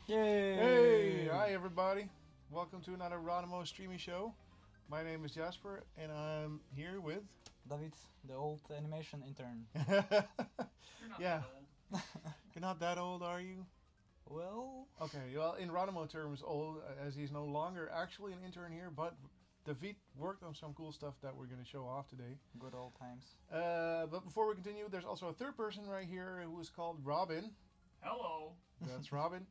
Yay! Hey, hi everybody. Welcome to another Ronimo Streamisho. My name is Jasper and I'm here with... David, the old animation intern. You're not Yeah. that old. You're not that old, are you? Well, Okay, well, in Ronimo terms, old, as he's no longer actually an intern here, but David worked on some cool stuff that we're going to show off today. good old times. But before we continue, there's also a third person right here who is called Robin. Hello. That's Robin.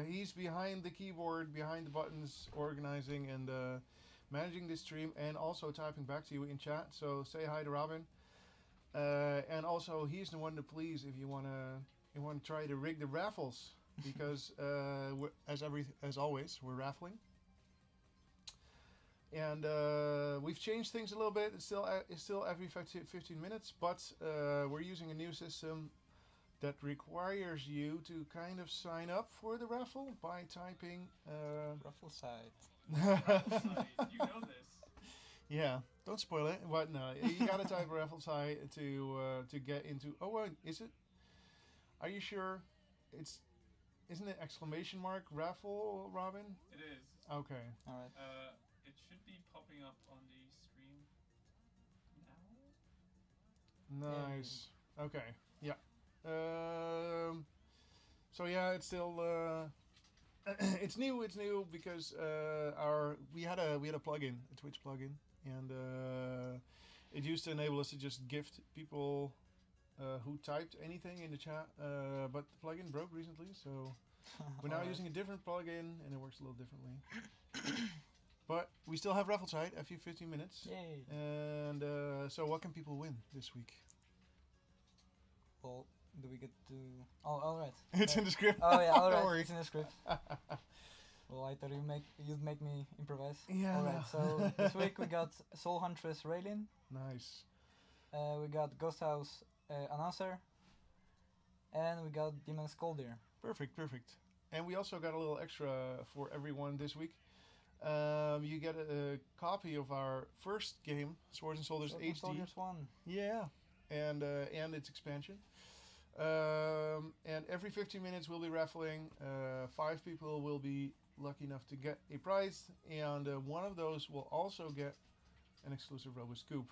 He's behind the keyboard, behind the buttons, organizing and managing this stream, and also typing back to you in chat. So say hi to Robin. And also, he's the one to please if you wanna try to rig the raffles, because as always, we're raffling. And we've changed things a little bit. It's still every 15 minutes, but we're using a new system that requires you to kind of sign up for the raffle by typing... Raffle site. You know this. Yeah, don't spoil it. But no, you gotta type raffle site to get into... Oh, wait, is it? Are you sure? Isn't it exclamation mark raffle, Robin? It is. Okay. Alright. It should be popping up on the stream now. Nice. Okay. Yeah. So yeah, it's still it's new because we had a plugin, a Twitch plugin, and it used to enable us to just gift people who typed anything in the chat, but the plugin broke recently, so we're now using a different plugin and it works a little differently. But we still have raffle site every 15 minutes. Yay! And so what can people win this week? Well, do we get to... Oh, alright. It's in the script. Oh yeah, Don't alright, worry. it's in the script. Well, I thought you'd make me improvise. Yeah. Alright, so this week we got Soul Huntress Raylin, Nice. we got Ghost House Announcer, and we got Demon Skoldir. Perfect, perfect. And we also got a little extra for everyone this week. You get a copy of our first game, Swords and Soldiers HD. Soldiers 1. Yeah, and its expansion. And every 15 minutes we'll be raffling. 5 people will be lucky enough to get a prize, and one of those will also get an exclusive Robo Scoop.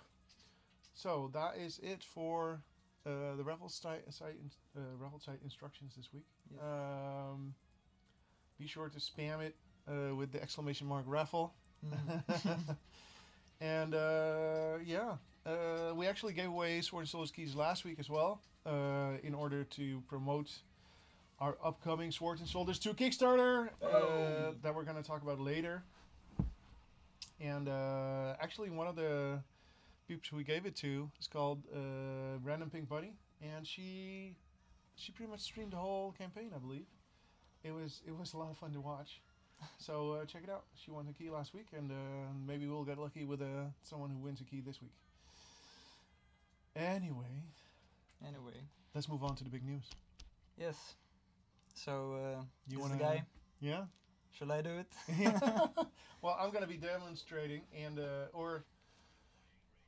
So that is it for the raffle site instructions this week. Yes. Be sure to spam it with the exclamation mark raffle. And yeah, we actually gave away Sword and Soldiers keys last week as well, in order to promote our upcoming Swords and Soldiers 2 Kickstarter that we're going to talk about later. And actually, one of the peeps we gave it to is called Random Pink Bunny, and she pretty much streamed the whole campaign, I believe. It was a lot of fun to watch. So check it out. She won a key last week, and maybe we'll get lucky with someone who wins a key this week. Anyway, let's move on to the big news. Yes. So, You this wanna- is the guy. Yeah? Shall I do it? Well, I'm going to be demonstrating, and or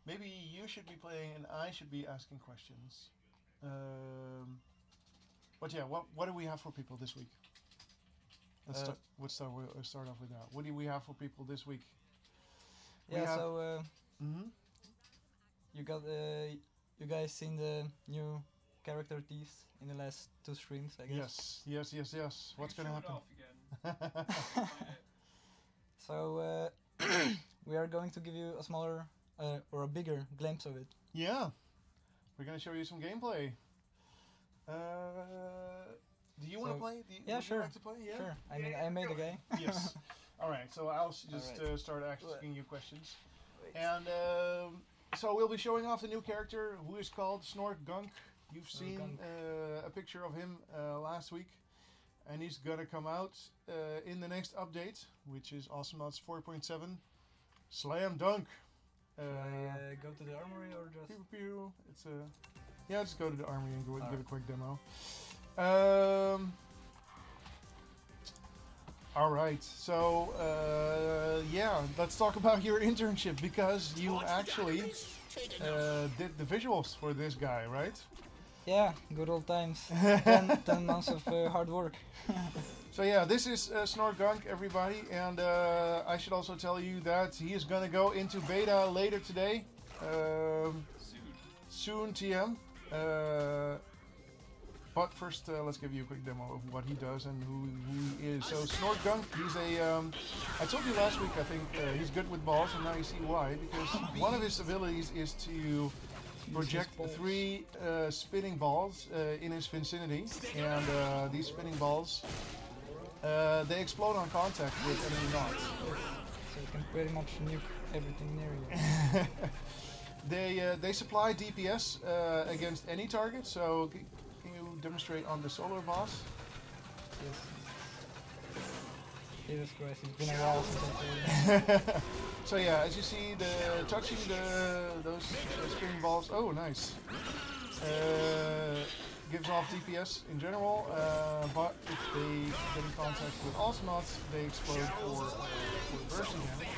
maybe you should be playing and I should be asking questions. But yeah, what do we have for people this week? Let's start off with that. What do we have for people this week? Yeah, Mm-hmm. you got you guys seen the new character tease in the last 2 streams, I guess. Yes. What's going to happen? Off again. So we are going to give you a smaller or a bigger glimpse of it. Yeah, we're going to show you some gameplay. Do you want to So- play? Yeah, would sure. You like to play? Yeah. Sure. I mean, I made a guy. Yes. All right. So I'll just Alright. start asking you questions. Wait. And so we'll be showing off the new character who is called Snork Gunk. You've seen Gunk. a picture of him last week, and he's gonna come out in the next update, which is Awesome Mods 4.7. Slam dunk. Go to the armory or just... Pew pew. It's a yeah. Just go to the army and give a Alright. quick demo. All right, so yeah, let's talk about your internship, because you actually did the visuals for this guy, right? Yeah, good old times. 10 months of hard work. So yeah, this is Snorgunk, everybody, and I should also tell you that he is gonna go into beta later today. Soon, TM. But first, let's give you a quick demo of what he does and who he is. So Snorgunk, he's a. I told you last week, I think he's good with balls, and now you see why. Because one of his abilities is to project 3 spinning balls in his vicinity, and these spinning balls they explode on contact with enemy knots. So you can pretty much nuke everything near you. They supply DPS against any target. So can you demonstrate on the solar boss? Yes. Jesus Christ, it's been a while since I played. So yeah, as you see, touching those spinning balls. Oh, nice. Gives off DPS in general, but if they get in contact with Osmots, they explode for burst damage.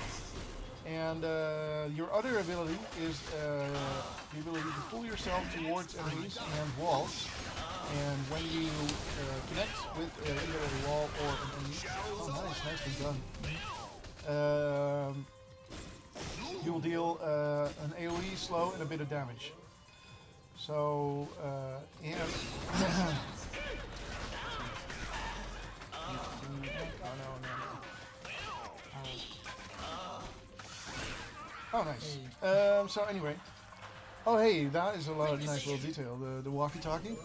And your other ability is the ability to pull yourself towards enemies and walls. And when you connect with either a wall or an enemy, oh nice, nicely done. You'll deal an AoE slow and a bit of damage. So, and oh nice. So anyway, oh hey, that is a lot of nice little detail. The walkie-talkie.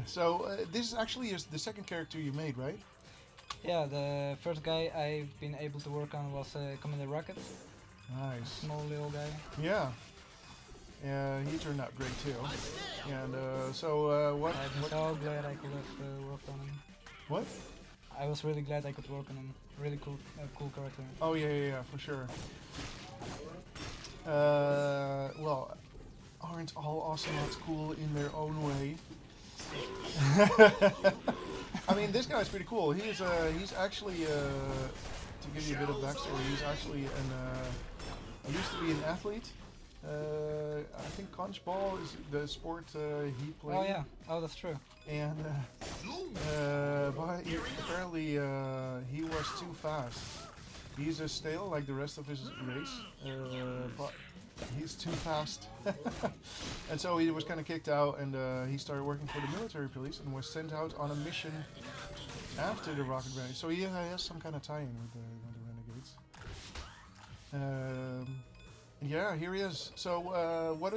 So this is actually the second character you made, right? Yeah, the first guy I've been able to work on was Commander Rocket. Nice. Small little guy. Yeah. He turned out great too. And so what? I'm so glad I could have worked on him. What? I was really glad I could work on him. Really cool, cool character. Oh yeah, for sure. Well, aren't all Ocelots cool in their own way? I mean, this guy's pretty cool. He's actually to give you a bit of backstory. He's actually he used to be an athlete. I think conch ball is the sport he played. Oh yeah, oh that's true. And but apparently he was too fast. He's a stale like the rest of his race, but he's too fast. And so he was kind of kicked out, and he started working for the military police and was sent out on a mission after the rocket race. So he has some kind of tie-in with the Renegades. Yeah, here he is. So what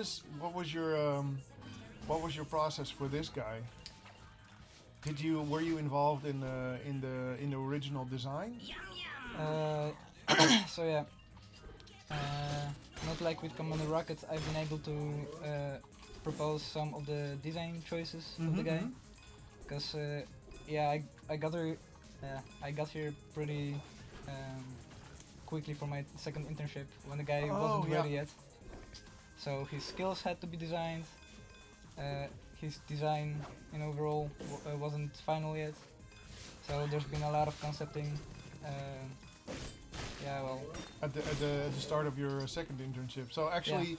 was your process for this guy? Were you involved in the original design? So yeah, not like with Commander Rocket, I've been able to propose some of the design choices of the guy, because yeah, I got here pretty quickly for my second internship when the guy wasn't ready yet. So his skills had to be designed. His design in overall wasn't final yet. So there's been a lot of concepting. Yeah, well. At the start of your second internship. So actually,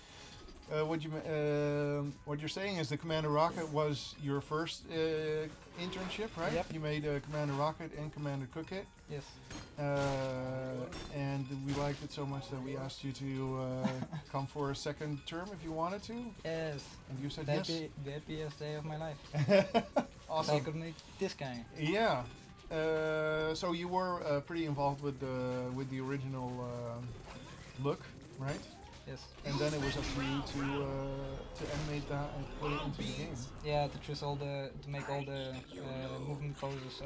what you're saying is the Commander Rocket was your first internship, right? Yep. You made Commander Rocket and Commander Cookit. Yes. And we liked it so much that we asked you to come for a second term if you wanted to. Yes. And you said yes. The happiest day of my life. Awesome. I could make this guy. Yeah. So you were pretty involved with the original look, right? Yes. And then it was up to you to animate that and put it into the game. Yeah, to choose to make all the movement poses,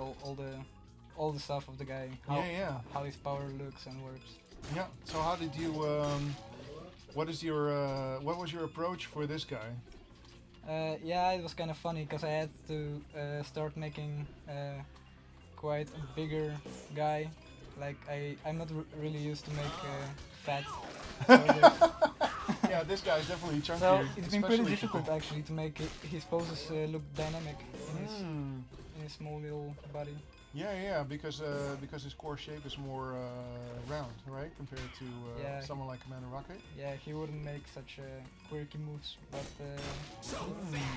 all the stuff of the guy. How his power looks and works. Yeah. So how did you? What was your approach for this guy? Yeah, it was kind of funny because I had to start making quite a bigger guy. Like I'm not really used to make fat. Yeah, this guy is definitely chunky. So it's been pretty difficult actually to make his poses look dynamic in his small little body. Yeah, because his core shape is more round, right, compared to Yeah. someone like Commander Rocket. Yeah, he wouldn't make such quirky moves, but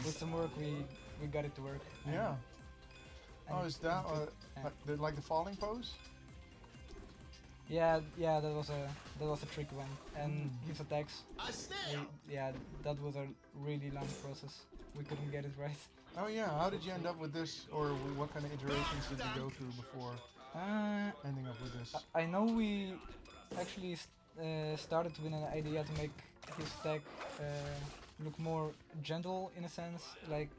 with some work we got it to work. and- Yeah. and Oh, it- is that it- yeah. like the falling pose? Yeah, that was a tricky one, and his attacks. Yeah, that was a really long process. We couldn't get it right. Oh yeah. How did you end up with this, or what kind of iterations did you go through before ending up with this? I know we actually started with an idea to make his attack look more gentle in a sense, like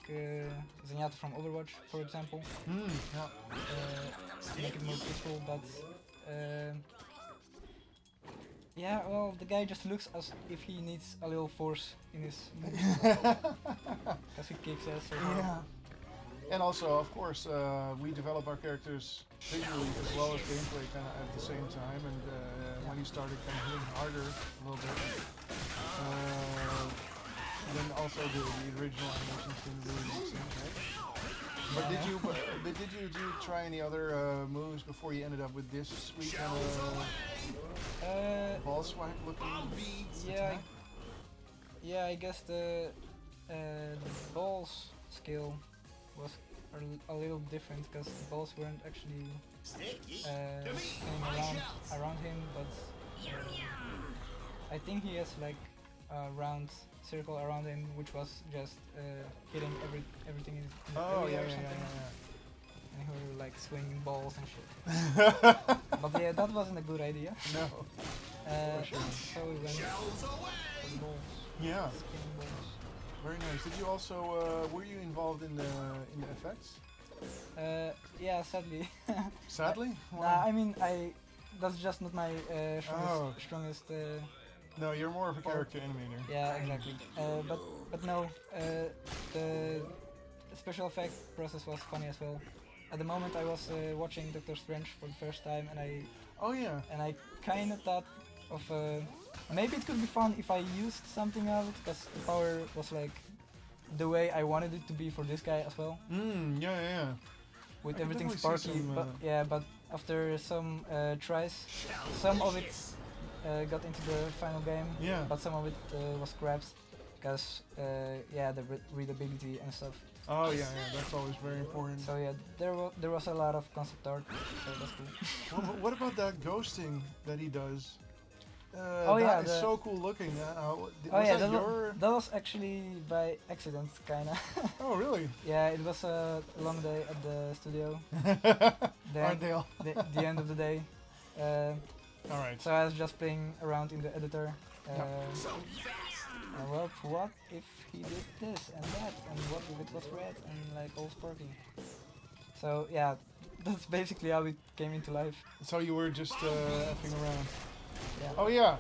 Zenyatta from Overwatch, for example. Yeah. Make it more peaceful, but yeah, well, the guy just looks as if he needs a little force in his moves, because he kicks ass so hard. Yeah. And also, of course, we develop our characters visually as well as gameplay kind of at the same time. And when you started kind of hitting harder a little bit, then also the original animations didn't really make sense, right? But did you try any other moves before you ended up with this sweet kind of ball swag looking attack? Yeah, I guess the balls skill was a little different because the balls weren't actually spinning around him, but I think he has like a round circle around him, which was just hitting everything in the area or something. And he was like swinging balls and shit. But yeah, that wasn't a good idea. No. Sure. So we went for the balls. Yeah. Spinning balls. Very nice. Did you also were you involved in the effects? Yeah, sadly. Sadly? I mean, that's just not my strongest. No, you're more of a character animator. Yeah, exactly. But no, the special effect process was funny as well. At the moment, I was watching Doctor Strange for the first time, and I kind of thought of maybe it could be fun if I used something else, because the power was like the way I wanted it to be for this guy as well. Yeah. With I can everything definitely see sparky, some, but after some tries, some of it got into the final game, Yeah. but some of it was scrapped because the readability and stuff. Oh yeah, that's always very important. So yeah, there was a lot of concept art, so that's cool. What about that ghosting that he does? Yeah, that is so cool looking. That was actually by accident, kinda. Oh really? Yeah, it was a long day at the studio. Aren't they all? The end of the day. All right. So I was just playing around in the editor. Well, what if he did this and that, and what if it was red and like all sparky? So yeah, that's basically how it came into life. So you were just effing around. Yeah. Oh yeah.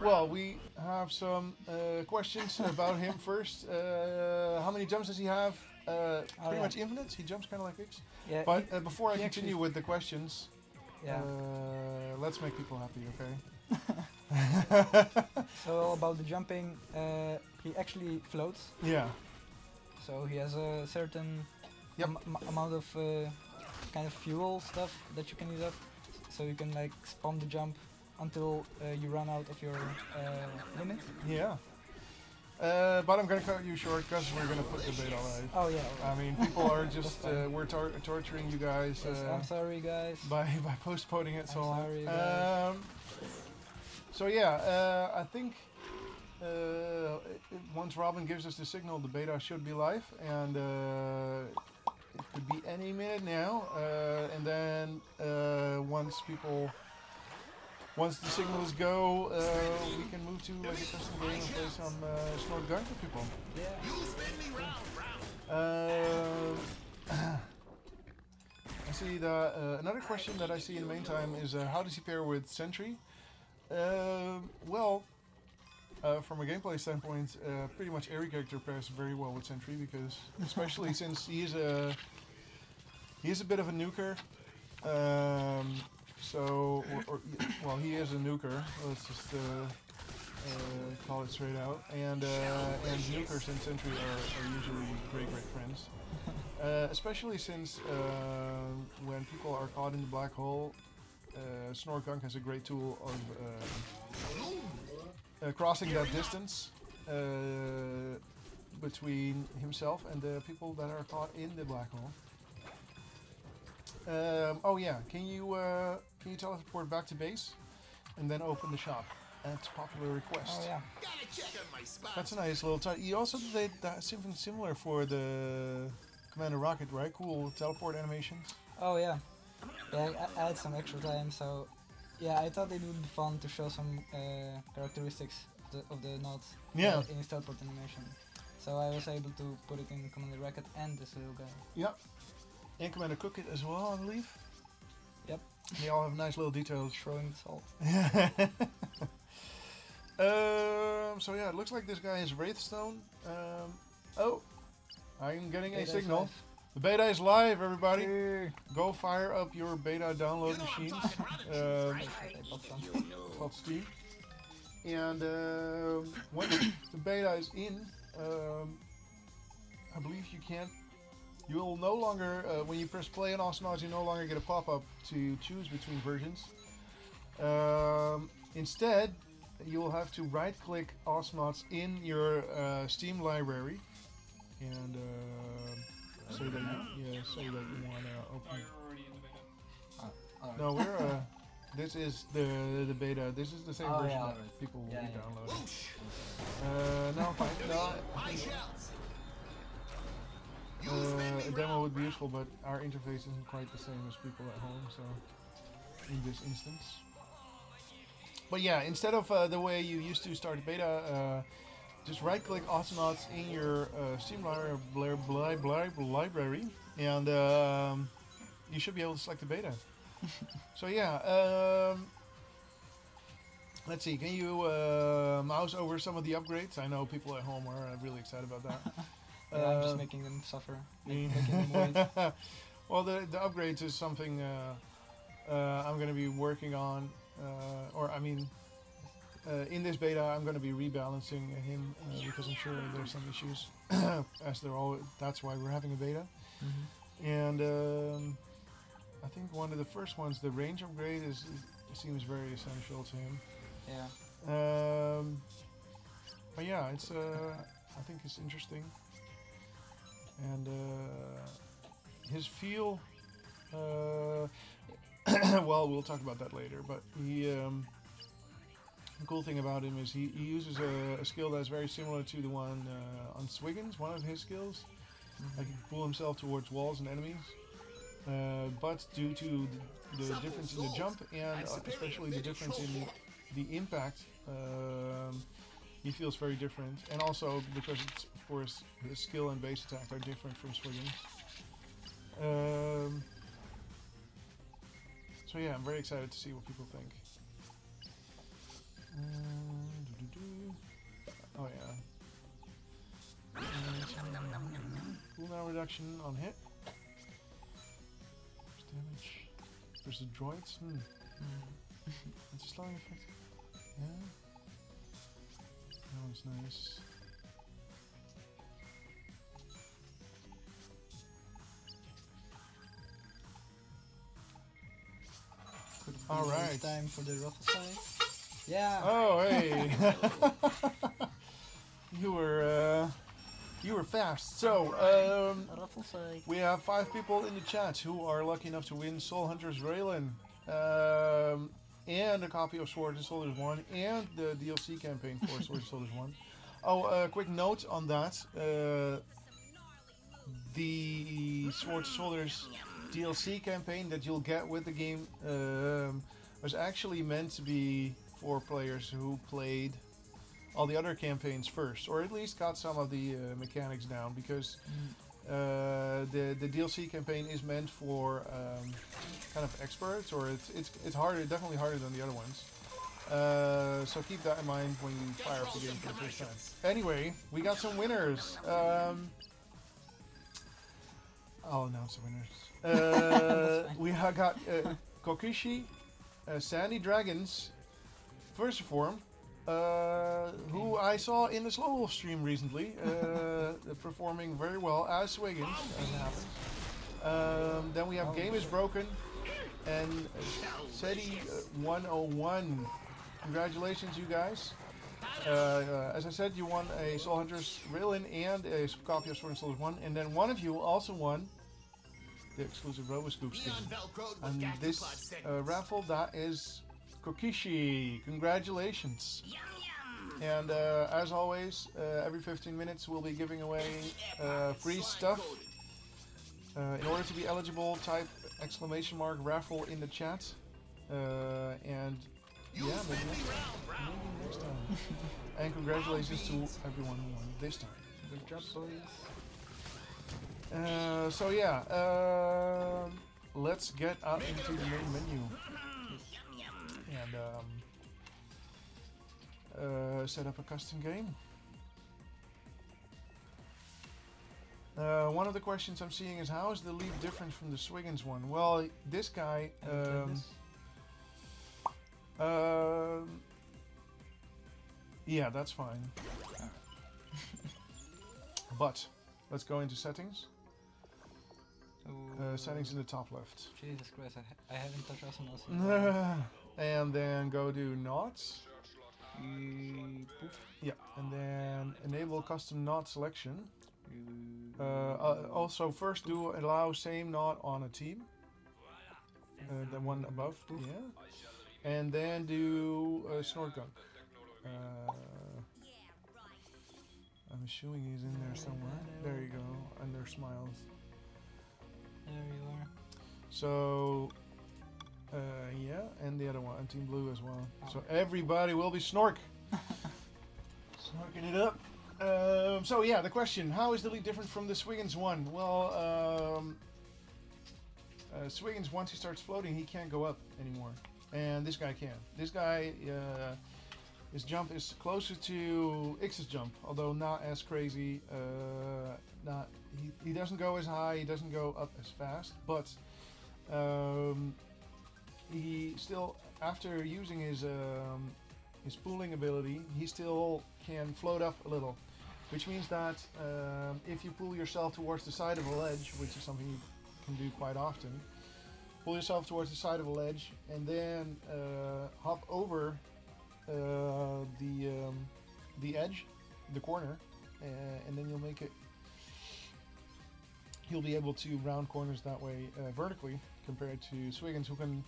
Well, we have some questions about him first. How many jumps does he have? Pretty much infinite. He jumps kind of like X. Yeah. But before I he continue with the questions, Yeah. let's make people happy, okay? So about the jumping, he actually floats. Yeah. So he has a certain amount of kind of fuel stuff that you can use up. So you can like spam the jump until you run out of your limit. Yeah. But I'm gonna cut you short because we're gonna put the beta live. Oh yeah. I mean, people are just we're torturing you guys. Yes, I'm sorry, guys. By postponing it so long. Sorry, guys. So yeah, I think once Robin gives us the signal, the beta should be live, and it could be any minute now. And then once the signals go, we can move to like a custom game and play some Snort Gun for people. Yeah. I see the another question that I see in the meantime is how does he pair with Sentry? Well, from a gameplay standpoint, pretty much every character pairs very well with Sentry because, especially since he is a bit of a nuker. Well, he is a nuker. Let's just call it straight out. And nukers and Sentry are usually great friends. especially since when people are caught in the black hole, Snorgunk has a great tool of crossing that distance between himself and the people that are caught in the black hole. Oh yeah, can you teleport back to base and then open the shop? That's a popular request. Oh yeah. That's a nice little touch. You also did something similar for the Commander Rocket, right? Cool teleport animations. Oh yeah. Yeah, I had some extra time, so yeah, I thought it would be fun to show some characteristics of the nodes in his teleport animation. So I was able to put it in Commander Rocket and this little guy. Yep. And Commander Cookit as well, I believe. Yep. They all have nice little details. Throwing salt. So yeah, it looks like this guy is Wraithstone. Oh, I'm getting a Beta signal. live. The beta is live, everybody. Hey. Go fire up your beta download machines. Called Steam. And when the beta is in, I believe you will no longer, when you press play on Osmods, you no longer get a pop-up to choose between versions. Instead, you will have to right-click Osmods in your Steam library and say that you want to open. Oh, you're already in the beta. No, we're this is the beta. This is the same version that people will be downloading. No, fine. No, a demo would be useful, but our interface isn't quite the same as people at home. So, in this instance. But yeah, instead of the way you used to start beta, just right-click Osmonauts in your Steam library, and you should be able to select the beta. So yeah, let's see. Can you mouse over some of the upgrades? I know people at home are really excited about that. Yeah, I'm just making them suffer. Making them wait. Well, the upgrades is something I'm going to be working on. In this beta, I'm going to be rebalancing him because I'm sure there's some issues, as there all. That's why we're having a beta. Mm-hmm. And I think one of the first ones, the range upgrade, seems very essential to him. Yeah. But yeah, it's I think it's interesting, and his feel. Well, we'll talk about that later. But the cool thing about him is he uses a skill that's very similar to the one on Swiggins, one of his skills. Mm-hmm. Like he can pull himself towards walls and enemies. But due to the difference in the jump and especially the difference in the impact, he feels very different. And also because it's, of course, his skill and base attack are different from Swiggins. So yeah, I'm very excited to see what people think. Oh yeah. Cooldown reduction on hit. Damage. There's the droids. It's a slowing effect. Yeah. That one's nice. All right. Time for the Raffle side. Yeah. Oh hey. You were fast. So Raffle side. we have 5 people in the chat who are lucky enough to win Soul Hunters Raylan, and a copy of Swords and Soldiers 1 and the DLC campaign for Swords and Soldiers 1. Oh, quick note on that. The Swords and Soldiers DLC campaign that you'll get with the game was actually meant to be for players who played all the other campaigns first, or at least got some of the mechanics down, because the DLC campaign is meant for kind of experts, or it's harder, definitely harder than the other ones. So keep that in mind when you fire up the game for the first time. Anyway, we got some winners. I'll announce the winners. We have got Kokishi, Sandy Dragons, First Form, who I I saw in the Slow Wolf stream recently, performing very well as Swiggins, as it happens. Then we have Game is Broken and SETI 101. Congratulations, you guys. As I said, you won a Soul Hunters Rail-In and a copy of Sword and Souls 1, and then one of you also won the exclusive RoboScoop skin. And this raffle, that is Kokishi. Congratulations. And as always, every 15 minutes we'll be giving away free stuff. In order to be eligible, type !raffle in the chat. And yeah, maybe next time. And congratulations to everyone who won this time. Good job, boys. So yeah, let's get out into the main menu and set up a custom game. One of the questions I'm seeing is, how is the lead different from the Swiggins one? Well, this guy, yeah, that's fine. But let's go into settings. Settings in the top left. Jesus Christ, I haven't touched Asanos. And then go to knots. Poof. Yeah, and then enable custom knot selection. Also, first do allow same knot on a team. The one above. Yeah. And then do snort gunk. I'm assuming he's in there somewhere. There you go, under smiles. There you are. So, yeah, and the other one, and Team Blue as well. So everybody will be snork. Snorking it up. So yeah, the question, how is the lead different from the Swiggins one? Well, Swiggins, once he starts floating, he can't go up anymore. And this guy can. This guy, his jump is closer to X's jump, although not as crazy. He doesn't go as high, he doesn't go up as fast, but he still, after using his pooling ability, he still can float up a little, which means that if you pull yourself towards the side of a ledge, which is something you can do quite often, pull yourself towards the side of a ledge and then hop over the edge, the corner, and then you'll be able to round corners that way vertically, compared to Swiggins, who can,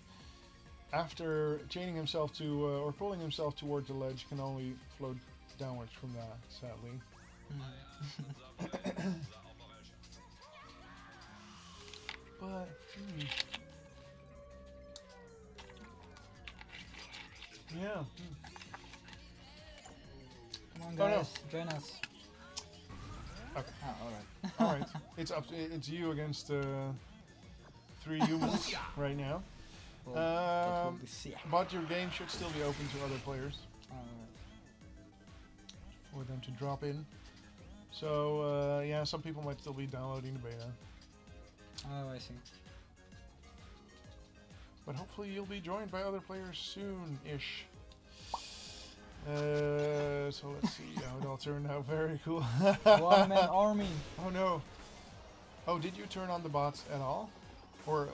after chaining himself to or pulling himself towards the ledge, can only float downwards from that, sadly. But yeah. Come on, guys, join us. Okay. Oh, alright. Alright. It's you against 3 humans right now. Well, that will be sick. But your game should still be open to other players. For them to drop in. So yeah, some people might still be downloading the beta. Oh, I see. But hopefully you'll be joined by other players soon-ish. So let's see how it all turned out. Very cool. One-man army. Oh no. Oh, did you turn on the bots at all? Or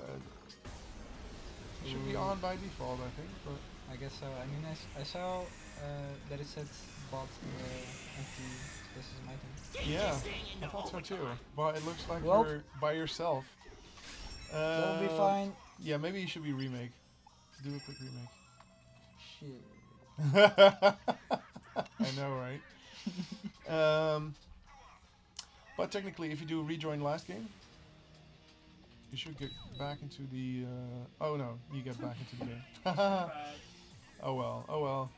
it should be on by default, I think. But I guess so. I mean, I saw that it said bot empty spaces in my thing. yeah, I thought so too. But it looks like Well, you're by yourself. That'll be fine. Yeah, maybe you should be remake. Do a quick remake. Shit. I know, right? But technically, if you do rejoin last game, you should get back into the. Oh no, you get back into the game. Oh well. Oh well.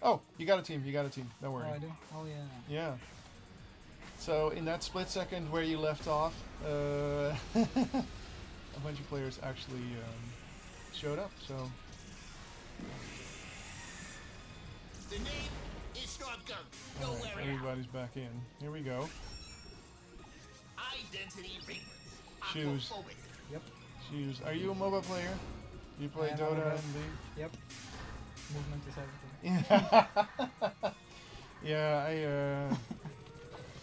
Oh, you got a team. You got a team. Don't worry. Oh, I do. Oh yeah. Yeah. So in that split second where you left off, a bunch of players actually showed up. So. The name is Storm Gunk. No Alright, worry. everybody's back in. Here we go. Identity ringlets. Shoes. Aquaphobic. Yep. Shoes. Are you a mobile player? You play I am a Dota mobile. and League? Yep. Movement is everything. Yeah,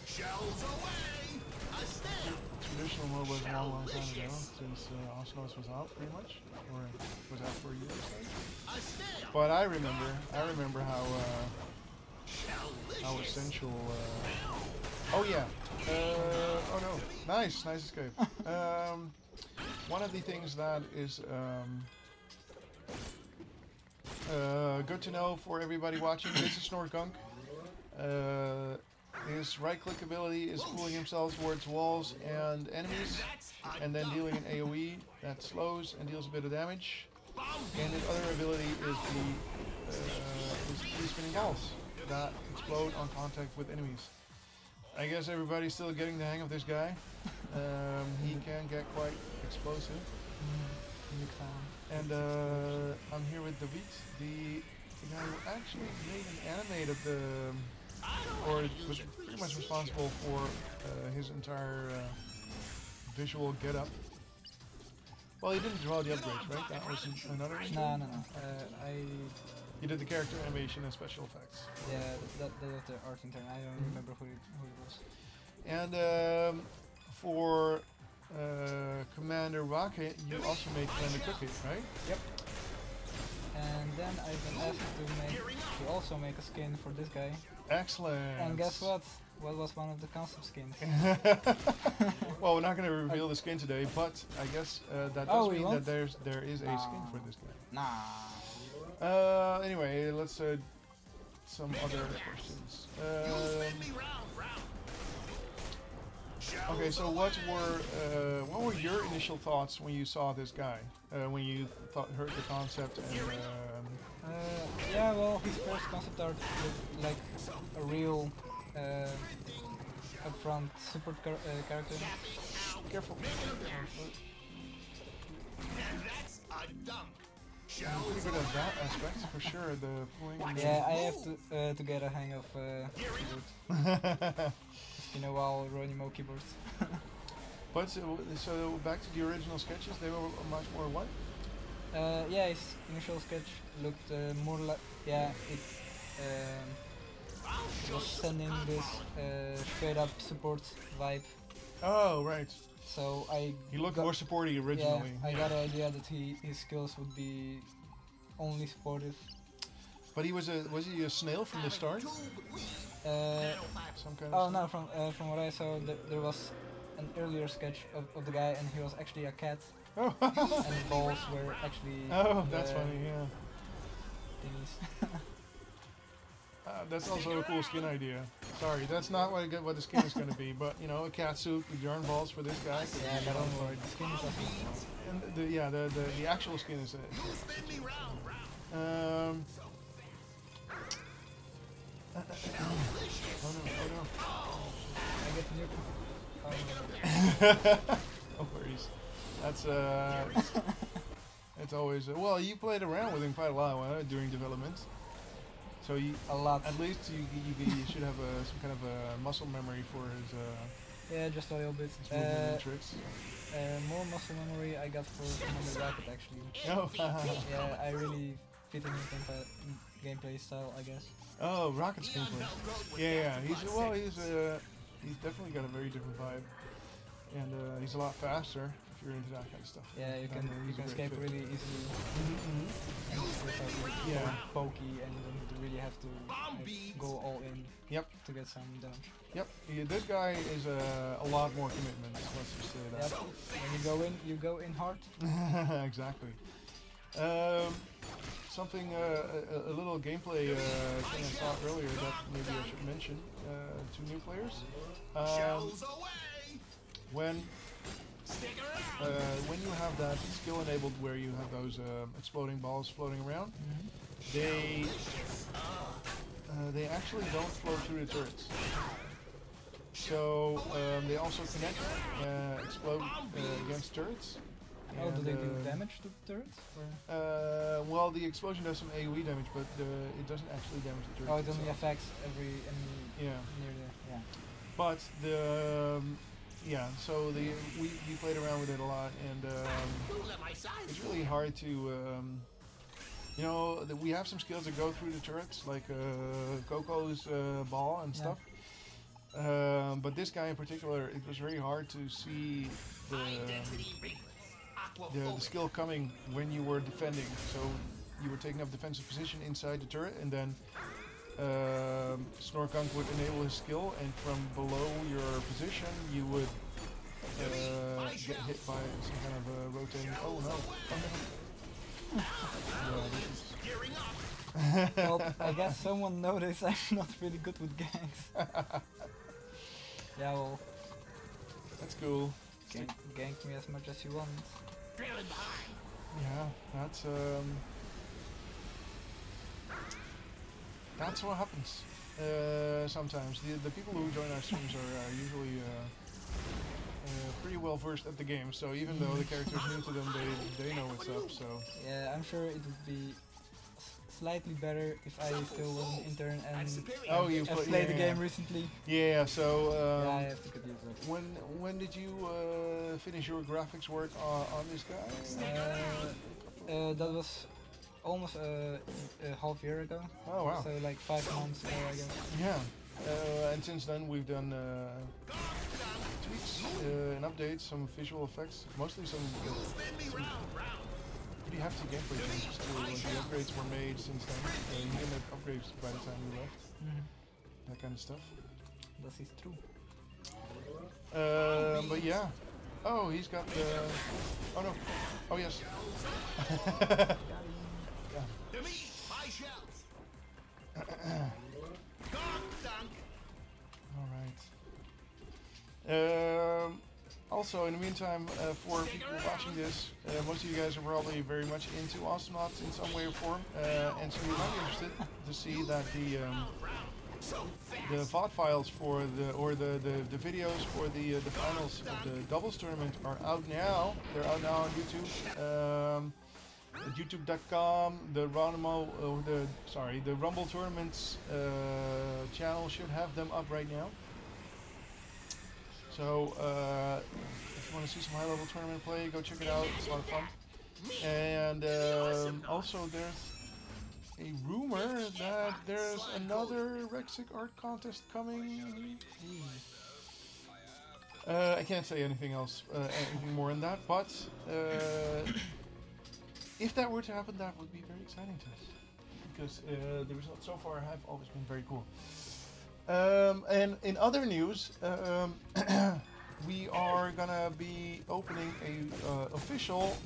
Shells away. A snail. traditional mode was a long time ago, since Osnos was out pretty much, or was out for a year or so. A snail. But I remember how essential. Oh yeah. Oh no. Nice escape. One of the things that is good to know for everybody watching. This is Snorgunk. His right-click ability is pulling himself towards walls and enemies, and then dealing an AoE that slows and deals a bit of damage. And his other ability is the spinning balls that explode on contact with enemies. I guess everybody's still getting the hang of this guy. He can get quite explosive. And I'm here with David, the guy who actually made an animated or was pretty much responsible for his entire visual getup. Well, he didn't draw the upgrades, right? That was another one? No. You did the character animation and special effects. Yeah, that was the art intern. I don't remember who it was. And for Commander Rocket, you also made Commander Cookie, right? Yep. And then I've been asked to also make a skin for this guy. Excellent. And guess what? What was one of the concept skins? Well, we're not going to reveal the skin today, but I guess that does mean that there is a skin for this guy. Nah. Anyway, let's some other questions. Okay, so what were your initial thoughts when you saw this guy? When you heard the concept and yeah, well, his first concept art looked like a real upfront support character. Careful. I'm pretty good at that aspect for sure. The pulling. And yeah, I have to get a hang of keyboard. You know, all Ronimo keyboards. But so back to the original sketches, they were much more what? Yeah, his initial sketch looked more like, yeah, it was sending this straight up support vibe. Oh, right. So he looked more supporty originally. Yeah, I got the idea that his skills would be only supportive. But was he a snail from the start? Some kind oh no, from what I saw, there was an earlier sketch of the guy, and he was actually a cat. Oh. And the balls were actually. Oh, that's funny, yeah. Thingies. That's also a cool skin idea. Sorry, that's not what the skin is going to be, but you know, a cat suit with yarn balls for this guy. Yeah, but the skin is awesome. And the actual skin is oh no. I get the new. No worries. That's it's always well. You played around with him quite a lot during development, so a lot. At least you should have some kind of a muscle memory for his. Yeah, just a little bit. Tricks. More muscle memory I got for Commander Rocket actually. Oh. Yeah, I really fit in his gameplay style, I guess. Oh, Rocket's gameplay. Yeah. He's definitely got a very different vibe, and he's a lot faster if you're into that kind of stuff. Yeah, you can escape really easily. And yeah, pokey, and you don't really have to go all in. Yep. To get some damage. Yep. Yeah, this guy is a lot more commitment. Let's just say that. Yep. When you go in hard. Exactly. Something, a little gameplay thing I saw earlier that maybe I should mention to new players. When you have that skill enabled where you have those exploding balls floating around, they actually don't float through the turrets. So they also connect, explode against turrets. Oh, do they do damage to the turrets? Well, the explosion does some AoE damage, but it doesn't actually damage the turret. Oh, it only affects every enemy near the. Yeah. But so we played around with it a lot, and it's really hard to You know, we have some skills that go through the turrets, like Coco's ball and stuff. But this guy in particular, it was very hard to see the skill coming when you were defending. So you were taking up defensive position inside the turret, and then Snorkunk would enable his skill, and from below your position you would get hit by some kind of rotating. Oh no! Well, I guess someone noticed I'm not really good with ganks. Yeah, well, That's cool. gank me as much as you want. Yeah, that's what happens. Sometimes the people who join our streams are usually pretty well versed at the game. So even though the character is new to them, they know what's up. So Yeah, I'm sure it would be slightly better if I still was an intern and you I've played the game recently. Yeah. So Yeah, I have to get used to it. when did you finish your graphics work on this guy? That was almost a half year ago. Oh wow. So like 5 months ago, I guess. Yeah. And since then we've done tweaks and updates, some visual effects, mostly some pretty hefty gameplay changes too. Like the upgrades were made since then. You didn't have upgrades by the time you left. That kind of stuff. That is true. But yeah. Oh, he's got the. Oh no. Oh yes. Yeah. Alright. Also, in the meantime, for people watching this, most of you guys are probably very much into Astronauts in some way or form, and so you might be interested to see that the VOD files for the videos for the finals of the doubles tournament are out now. They're out now on YouTube. YouTube.com, the Ronimo, the Rumble Tournaments channel should have them up right now. So if you want to see some high-level tournament play, go check it out. It's a lot of fun. And also there's a rumor that there's another Rexic art contest coming. I can't say anything else, anything more than that, but if that were to happen, that would be very exciting to us, because the results so far have always been very cool. And in other news, we are gonna be opening a official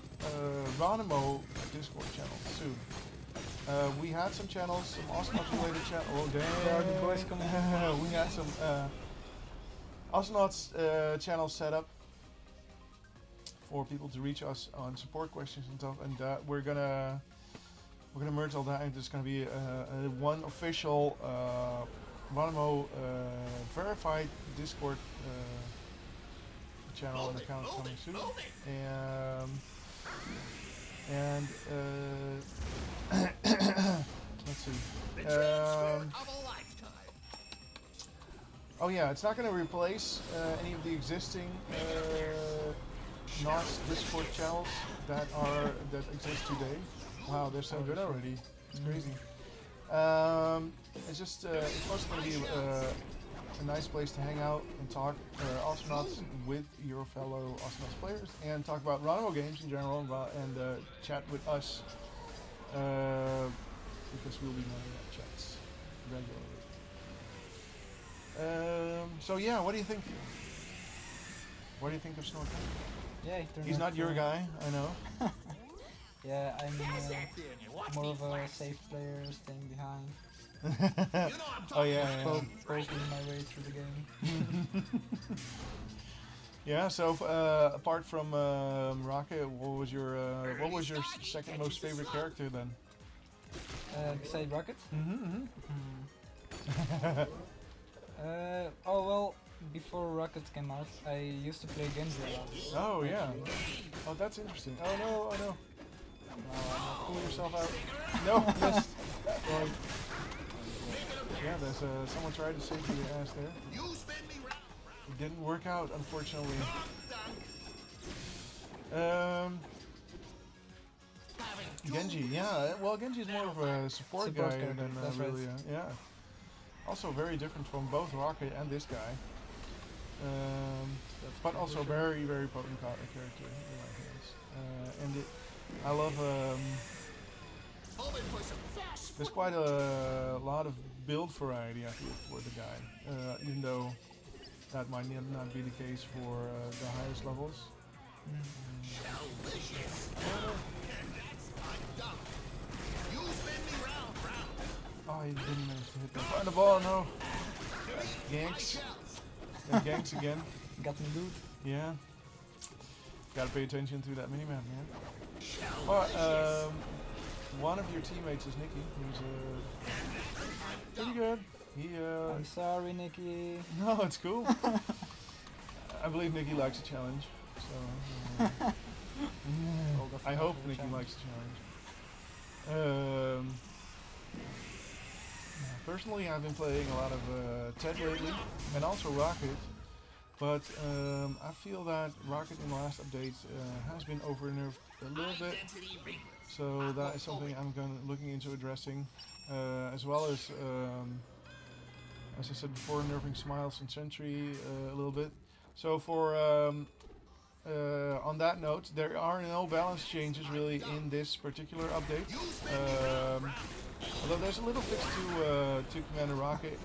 Ronimo Discord channel soon. We had some channels, some Astronauts related channels. Oh damn! The boys coming. We had some Astronauts channels set up for people to reach us on support questions and stuff, and we're gonna merge all that, and there's gonna be one official Ronimo verified Discord channel and account coming soon, and let's see. Oh yeah, it's not going to replace any of the existing NOS Discord channels that exist today. Wow, they're so good already. It's crazy. It's just it's mostly going to be a nice place to hang out and talk Astronauts with your fellow Astronauts players, and talk about Ronimo games in general, and chat with us because we'll be running that chats regularly. So yeah, what do you think? What do you think of Snorkel? Yeah, He's not your guy, I know. Yeah, I'm more of a safe player, staying behind. Oh yeah, Poking my way through the game. Yeah. So apart from Rocket, what was your second most favorite character then? Besides Rocket? Mm-hmm. Oh well, before Rocket came out, I used to play Genji a lot. Oh yeah. Oh, that's interesting. Oh no, oh no. Pull yourself out. No, missed. Yeah, there's someone tried to save your ass there. It didn't work out, unfortunately. Genji, yeah. Well, Genji is more of a support guy character, than that's really, right. yeah. Also very different from both Rocket and this guy. But also very, very potent character in my hands. And I love. There's quite a lot of build variety, I feel, for the guy, even though that might not be the case for the highest levels. Oh, he didn't manage to hit that. Find the ball, no. Ganks. Yeah, ganks again. Got me loot. Yeah. Gotta pay attention to that minimap, man. Well, one of your teammates is Nicky, who's pretty good. I'm sorry, Nikki. No, it's cool. I believe Nicky likes a challenge, so I hope Nicky likes a challenge. Personally, I've been playing a lot of Ted lately, and also Rocket. But I feel that Rocket in the last update has been over-nerfed a little bit. So that is something I'm looking into addressing, as well as I said before, nerfing Smiles and Sentry a little bit. So for on that note, there are no balance changes really in this particular update. Although there's a little fix to Commander Rocket.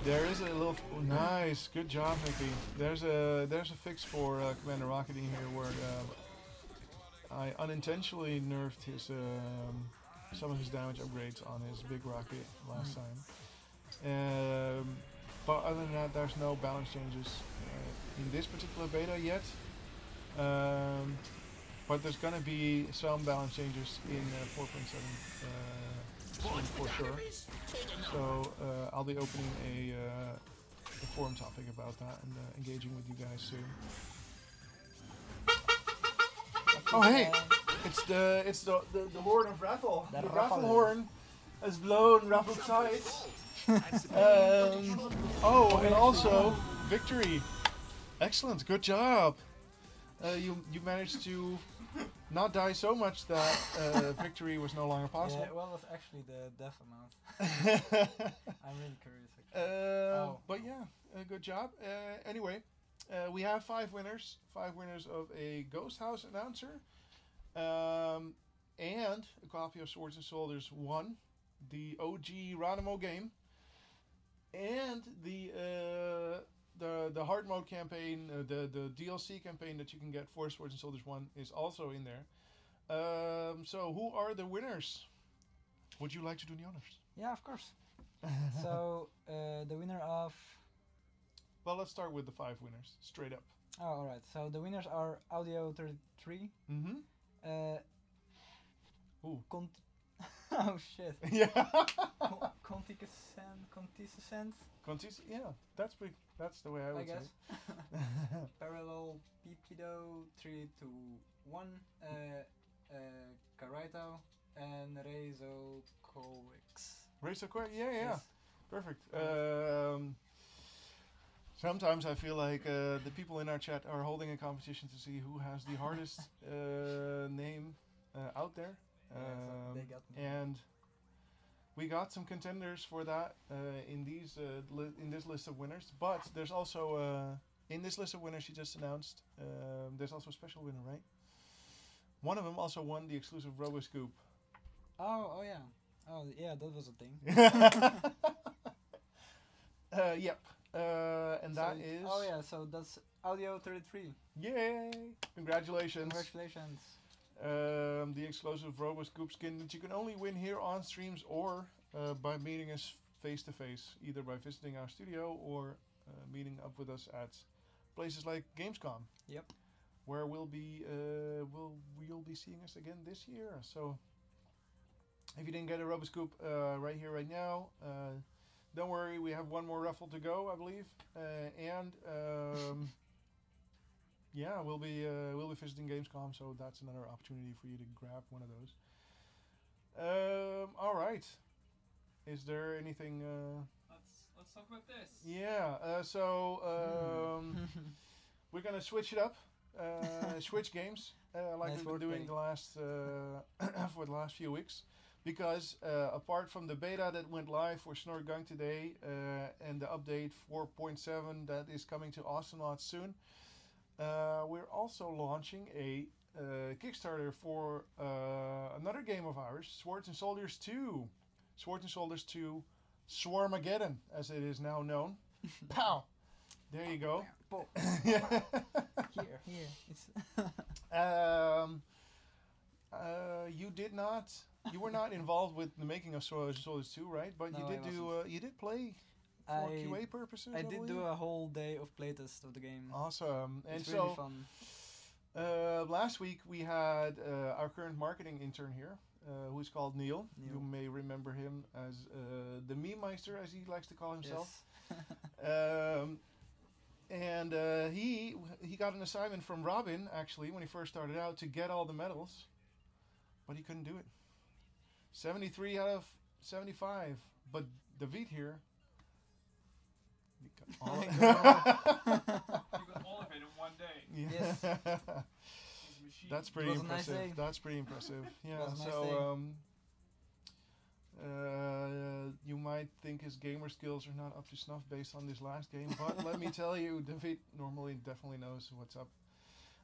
There is a little nice, good job, Mickey. There's a fix for Commander Rocket in here where I unintentionally nerfed his some of his damage upgrades on his big rocket last time. But other than that, there's no balance changes in this particular beta yet. But there's gonna be some balance changes in 4.7 for sure. So I'll be opening a forum topic about that and engaging with you guys soon. Oh hey, it's the horn of Raffle. The Raffle horn has blown Raffle sides. Oh, and also victory. Excellent, good job. You managed to not die so much that victory was no longer possible. Yeah, what was actually the death amount? I'm really curious. But yeah, good job. Anyway, we have 5 winners. 5 winners of a Ghost House announcer, and a copy of Swords and Soldiers 1, the OG Ronimo game, and the hard mode campaign, the DLC campaign that you can get for Swords and Soldiers 1 is also in there. So who are the winners? Would you like to do the honors? Yeah, of course. So the winner of... Well, let's start with the 5 winners, straight up. Oh, alright. So the winners are Audio33. Mm-hmm. Ooh. Oh shit. Yeah. Contiscent? Yeah, that's the way I would say guess. Parallel Pipido 321, Karaito, and Rezo Koix. Racer Quick, yeah. Yes. Perfect. Sometimes I feel like the people in our chat are holding a competition to see who has the hardest name out there. So they got me. And we got some contenders for that in this list of winners. But there's also in this list of winners she just announced, there's also a special winner, right? One of them also won the exclusive RoboScoop. Oh yeah. Oh yeah, that was a thing. Yep. And so that is... Oh yeah, so that's Audio33. Yay! Congratulations. Congratulations. The exclusive RoboScoop skin that you can only win here on streams or by meeting us face to face, either by visiting our studio or meeting up with us at places like Gamescom. Yep. Where you'll be seeing us again this year. So if you didn't get a RoboScoop right here, right now, don't worry. We have one more raffle to go, I believe, and yeah, we'll be visiting Gamescom, so that's another opportunity for you to grab one of those. All right. Is there anything? Let's talk about this. Yeah. So we're gonna switch it up. Switch games, like Nice we've been doing wordplay. the last for the last few weeks, because apart from the beta that went live for Snort Gung today and the update 4.7 that is coming to Astronauts soon, we're also launching a Kickstarter for another game of ours, Swords and Soldiers 2. Swords and Soldiers 2 Swarmageddon, as it is now known. Pow! There you go. Here. It's You were not involved with the making of Swords and Soldiers 2, right? But No, you I did do. wasn't. You did play for I QA purposes. I did believe? do a whole day of playtest of the game. Awesome. And It's so really fun. last week we had our current marketing intern here, who's called Neil. Neil. You may remember him as the meme meister, as he likes to call himself. Yes. And he got an assignment from Robin, actually, when he first started out, to get all the medals, but he couldn't do it. 73 out of 75, but David here. He got all You got all of it in one day. Yes. He's a machine. That's pretty It was a nice impressive. day. That's pretty impressive. Yeah. was a nice So you might think his gamer skills are not up to snuff based on this last game, but let me tell you, David normally definitely knows what's up.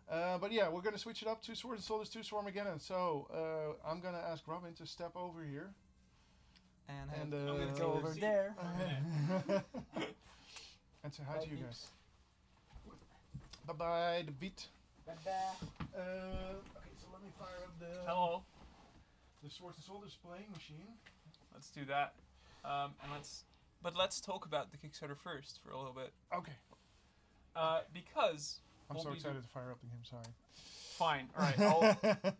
But yeah, we're gonna switch it up to Swords and Soldiers 2 Swarmageddon. So I'm gonna ask Robin to step over here. And And, have I'm to gonna go take over a seat. there. And say hi to you Bye, guys. Bye bye, David. Bye-bye. Okay, so let me fire up Hello. the Swords and Soldiers playing machine. Let's do that. But let's talk about the Kickstarter first for a little bit. Okay. Because I'm we'll so be excited to fire up the game, sorry. Fine. All right.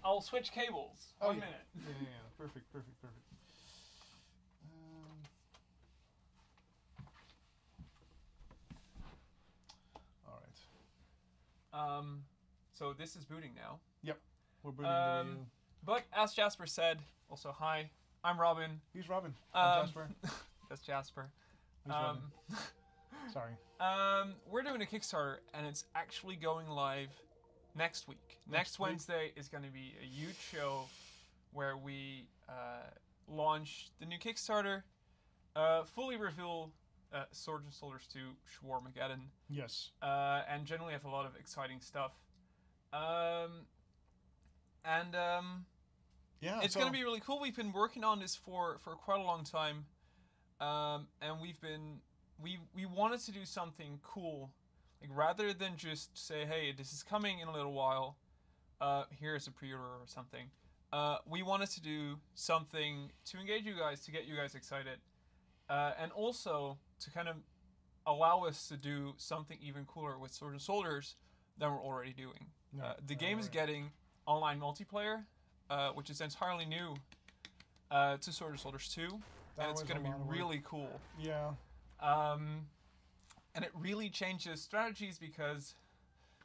I'll switch cables. Oh, One yeah. minute. Yeah. Perfect. All right. So this is booting now. We're booting the Wii U. But as Jasper said, also hi. I'm Robin. He's Robin. I'm Jasper. That's Jasper. He's Robin. Sorry. We're doing a Kickstarter, and it's actually going live next week. Next week? Wednesday is going to be a huge show where we launch the new Kickstarter, fully reveal Swords and Soldiers 2 Swarmageddon, Yes. and generally have a lot of exciting stuff. Yeah. It's so, going to be really cool. We've been working on this for quite a long time, and we wanted to do something cool, like rather than just say, "Hey, this is coming in a little while. Here's a pre-order or something." We wanted to do something to engage you guys, to get you guys excited, and also to kind of allow us to do something even cooler with Swords and Soldiers than we're already doing. Yeah. The game is Right. getting online multiplayer, which is entirely new to Swords and Soldiers 2, That and it's was going a to be lot of work. really cool. Yeah. And it really changes strategies because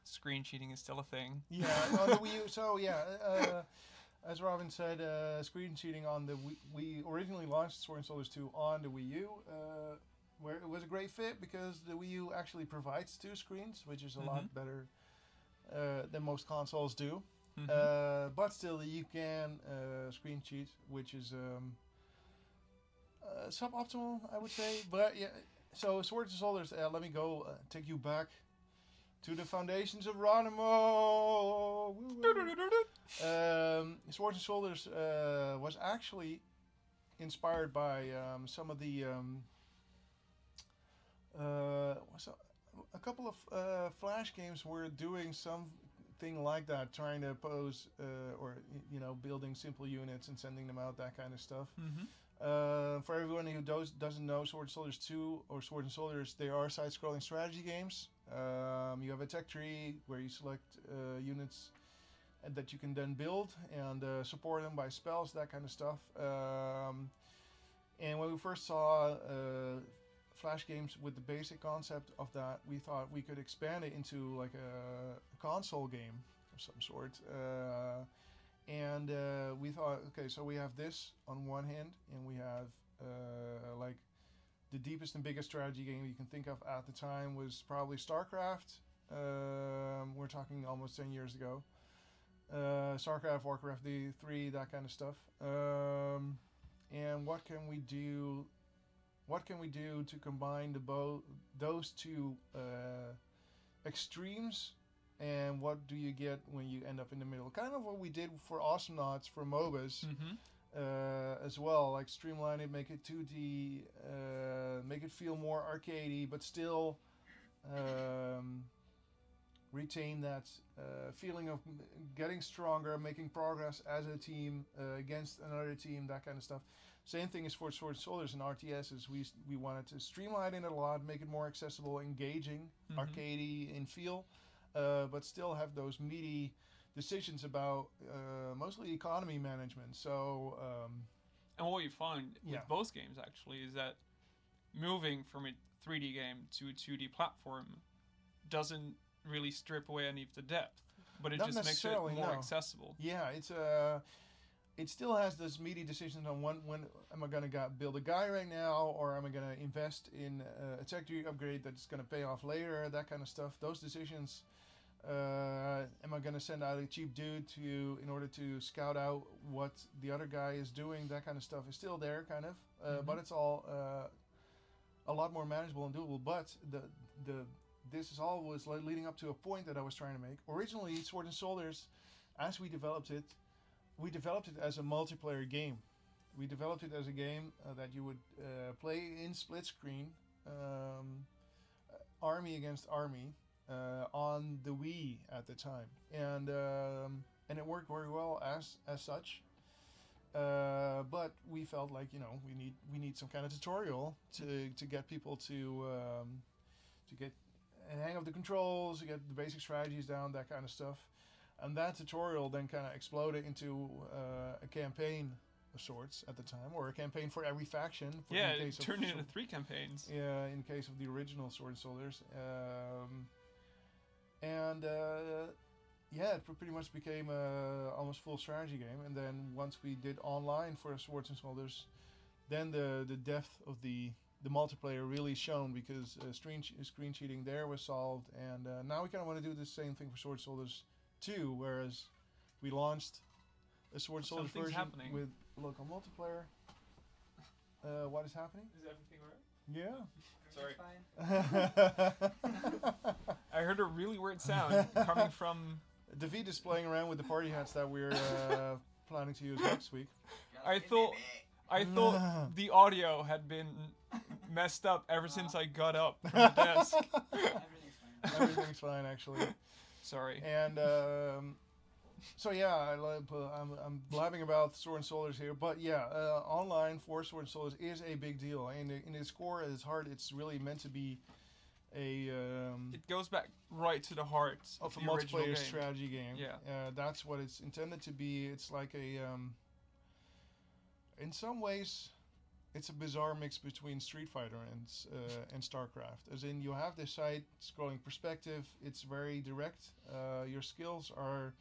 screen cheating is still a thing. Yeah. On the Wii U. So yeah. As Robin said, screen cheating on the Wii. We originally launched Swords and Soldiers 2 on the Wii U, where it was a great fit because the Wii U actually provides 2 screens, which is a lot better than most consoles do. But still, you can screen cheat, which is suboptimal, I would say. But yeah, so Swords and Soldiers. Let me go take you back to the foundations of Ronimo. Swords and Soldiers was actually inspired by some of the a couple of Flash games were doing something like that, trying to pose or building simple units and sending them out, that kind of stuff. For everyone who doesn't know Swords and Soldiers 2 or Swords and Soldiers, they are side-scrolling strategy games. You have a tech tree where you select units and that you can then build and support them by spells, that kind of stuff. And when we first saw Flash games with the basic concept of that, we thought we could expand it into like a console game of some sort. And we thought, okay, so we have this on one hand, and we have like the deepest and biggest strategy game you can think of at the time was probably StarCraft. We're talking almost 10 years ago. StarCraft, Warcraft 3, that kind of stuff. And what can we do? What can we do to combine those two extremes? And what do you get when you end up in the middle? Kind of what we did for Awesomenauts for MOBAs. As well, like streamline it, make it 2D, make it feel more arcadey, but still retain that feeling of getting stronger, making progress as a team against another team, that kind of stuff. Same thing is for Sword and Soldiers and RTSs. We wanted to streamline it a lot, make it more accessible, engaging, arcadey in feel, but still have those meaty decisions about mostly economy management. So and what you find with both games actually is that moving from a 3D game to a 2D platform doesn't really strip away any of the depth, but it just makes it more accessible. Yeah, it's it still has those meaty decisions on when am I going to build a guy right now, or am I going to invest in a tech upgrade that's going to pay off later, that kind of stuff. Those decisions. Am I going to send out a cheap dude in order to scout out what the other guy is doing? That kind of stuff is still there, kind of, but it's all a lot more manageable and doable. But this is always leading up to a point that I was trying to make. Originally, Sword and Soldiers, as we developed it as a multiplayer game. We developed it as a game that you would play in split screen, army against army. On the Wii at the time, and it worked very well as such. But we felt like we need some kind of tutorial to get people to get a hang of the controls, to get the basic strategies down, that kind of stuff. And that tutorial then kind of exploded into a campaign of sorts at the time, or a campaign for every faction. It turned into 3 campaigns. Yeah, in case of the original Sword and Soldiers. It pretty much became a almost full strategy game. And then once we did online for Swords and Soldiers, then the depth of the multiplayer really shone, because screen cheating there was solved. And now we kind of want to do the same thing for Swords and Soldiers 2, whereas we launched a Swords and Soldiers version with local multiplayer. What is happening? Is everything alright? Yeah. Sorry. Fine. I heard a really weird sound coming from... David is playing around with the party hats that we're planning to use next week. I thought the audio had been messed up ever since I got up from the desk. Everything's fine, actually. Sorry. And so yeah, I'm blabbing about Sword and Soldiers here, but yeah, online for Sword and Soldiers is a big deal. And in its core, at its heart, it's really meant to be a it goes back right to the heart of a the original multiplayer game. strategy game. Yeah, that's what it's intended to be. It's like a in some ways, it's a bizarre mix between Street Fighter and StarCraft. As in, you have this side-scrolling perspective. It's very direct. Your skills are,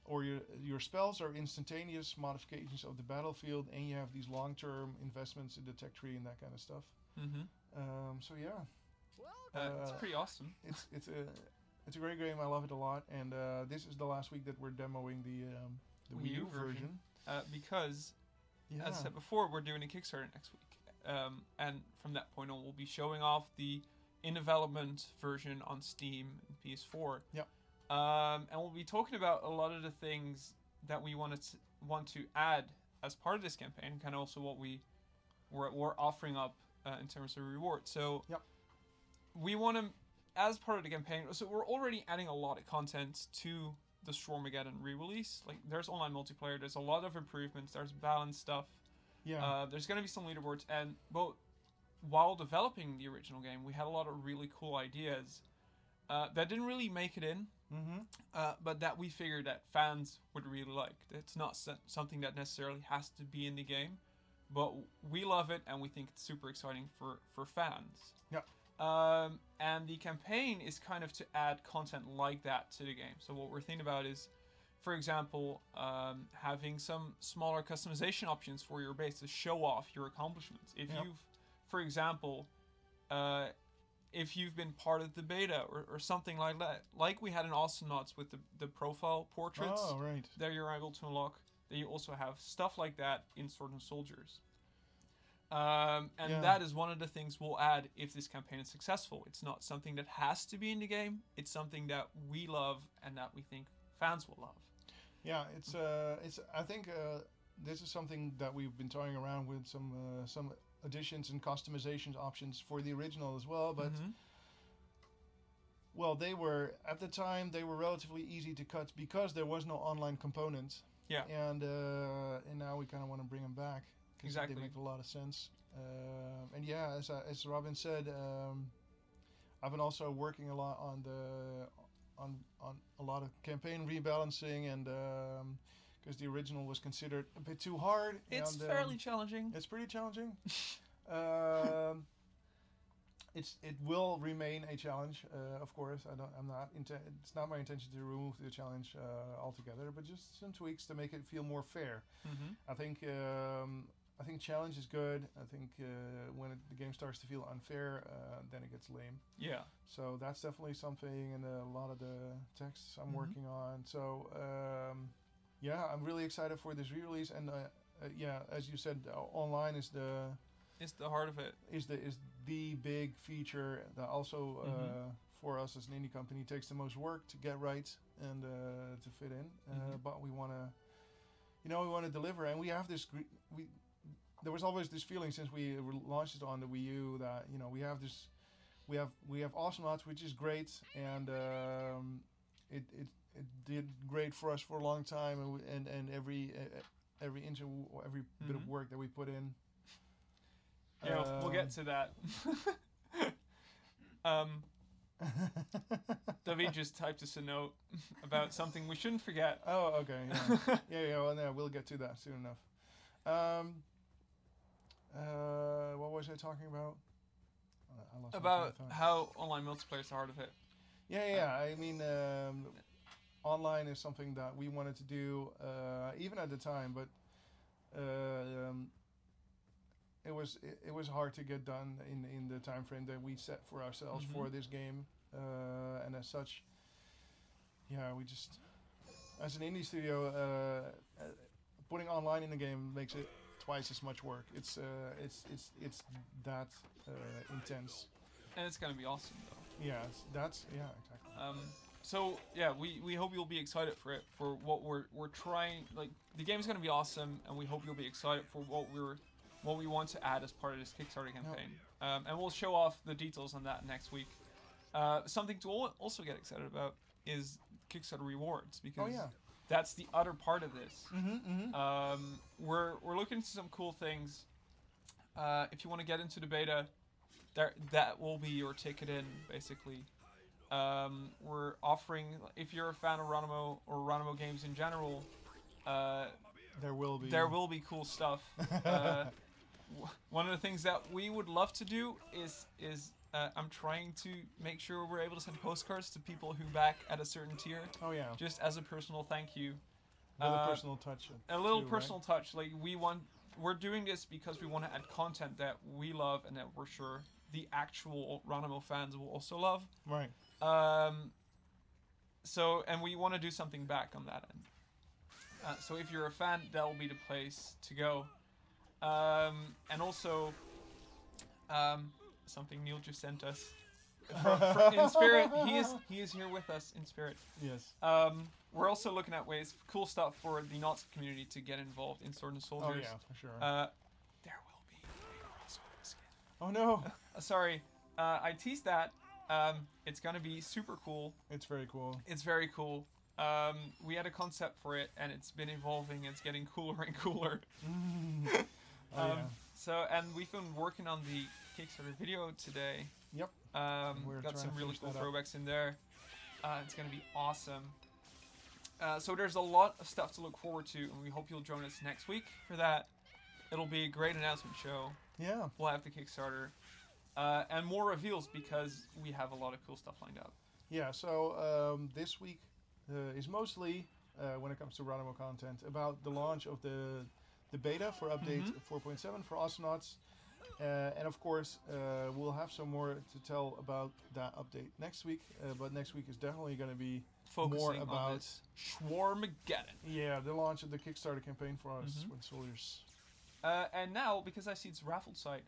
or your spells are instantaneous modifications of the battlefield, and you have these long-term investments in the tech tree and that kind of stuff. So yeah. It's pretty awesome. It's a great game. I love it a lot. And this is the last week that we're demoing the Wii U version. Because, as I said before, we're doing a Kickstarter next week. And from that point on, we'll be showing off the in-development version on Steam and PS4. Yep. And we'll be talking about a lot of the things that we want to add as part of this campaign, kind of also what we're offering up in terms of rewards. So we want to, as part of the campaign, so we're already adding a lot of content to the Stormageddon re-release. Like, there's online multiplayer, there's a lot of improvements, there's balanced stuff. There's going to be some leaderboards, and while developing the original game, we had a lot of really cool ideas that didn't really make it in, but that we figured that fans would really like. It's not something that necessarily has to be in the game, but we love it, and we think it's super exciting for fans. And the campaign is kind of to add content like that to the game. So what we're thinking about is, for example, having some smaller customization options for your base to show off your accomplishments. If you've, for example, if you've been part of the beta or something like that, like we had in Astronauts with the profile portraits Oh, right. that you're able to unlock, then you also have stuff like that in Sword and Soldiers. And Yeah. that is one of the things we'll add if this campaign is successful. It's not something that has to be in the game. It's something that we love and that we think fans will love. Yeah, it's I think this is something that we've been toying around with some additions and customization options for the original as well, but Mhm. well, they were at the time they were relatively easy to cut because there was no online component. Yeah. And now we kind of want to bring them back because Exactly. they make a lot of sense. And yeah, as Robin said, I've been also working a lot on a lot of campaign rebalancing, and because the original was considered a bit too hard. It's and, fairly challenging. It's pretty challenging. um, it will remain a challenge, of course. It's not my intention to remove the challenge altogether, but just some tweaks to make it feel more fair. Mm-hmm. I think challenge is good. I think when the game starts to feel unfair, then it gets lame. Yeah. So that's definitely something in a lot of the texts I'm Mhm. working on. So yeah, I'm really excited for this re-release. And yeah, as you said, online is It's the heart of it. the big feature that also Mhm. for us as an indie company takes the most work to get right and to fit in. Mhm. But we want to deliver, and we have this. There was always this feeling since we launched it on the Wii U that we have Astronauts, which is great, and it did great for us for a long time, and every inch or every bit of Mhm. work that we put in. Yeah, we'll get to that. David just typed us a note about something we shouldn't forget. Oh, okay. Yeah, yeah. Well, no, we'll get to that soon enough. What was I talking about? I lost my train About of thought. how online multiplayer is the heart of it. Yeah. I mean, online is something that we wanted to do even at the time, but it was hard to get done in the time frame that we set for ourselves Mhm. for this game, and as such, yeah, we just as an indie studio, putting online in the game makes it twice as much work. It's that intense. And it's gonna be awesome though. Yeah, exactly. So yeah, we hope you'll be excited for it, for what we're trying. Like, the game's gonna be awesome, and we hope you'll be excited for what we want to add as part of this Kickstarter campaign. And we'll show off the details on that next week. Something to also get excited about is Kickstarter Rewards, because that's the other part of this. We're looking into some cool things. If you want to get into the beta, that will be your ticket in, basically. We're offering, if you're a fan of Ronimo or Ronimo games in general, There will be cool stuff. One of the things that we would love to do is I'm trying to make sure we're able to send postcards to people who back at a certain tier, Oh yeah, just as a personal thank you. with a personal touch. A little too, personal touch. Like, we're doing this because we want to add content that we love and that we're sure the actual Ronimo fans will also love. Right. So, and we want to do something back on that end. So if you're a fan, that will be the place to go. And also, something Neil just sent us in spirit. He is here with us in spirit. Yes. We're also looking at ways, cool stuff for the Nazi community to get involved in Sword and Soldiers. Oh yeah, for sure. There will be a crossover skin. Oh no. Sorry, I teased that. It's gonna be super cool. It's very cool. It's very cool. We had a concept for it, and it's been evolving. It's getting cooler and cooler. Oh, yeah. So, and we've been working on the Kickstarter video today. Yep. We're Got trying some to really finish cool that up. throwbacks in there. It's gonna be awesome. So there's a lot of stuff to look forward to, and we hope you'll join us next week for that. It'll be a great announcement show. Yeah. We'll have the Kickstarter. And more reveals, because we have a lot of cool stuff lined up. Yeah. So this week is mostly when it comes to Ronimo content about the launch of the beta for update 4.7 for Astronauts. And of course, we'll have some more to tell about that update next week. But next week is definitely going to be Focusing more on about this Schwarmageddon. the launch of the Kickstarter campaign for us with soldiers. And now, because I see it's Raffle site,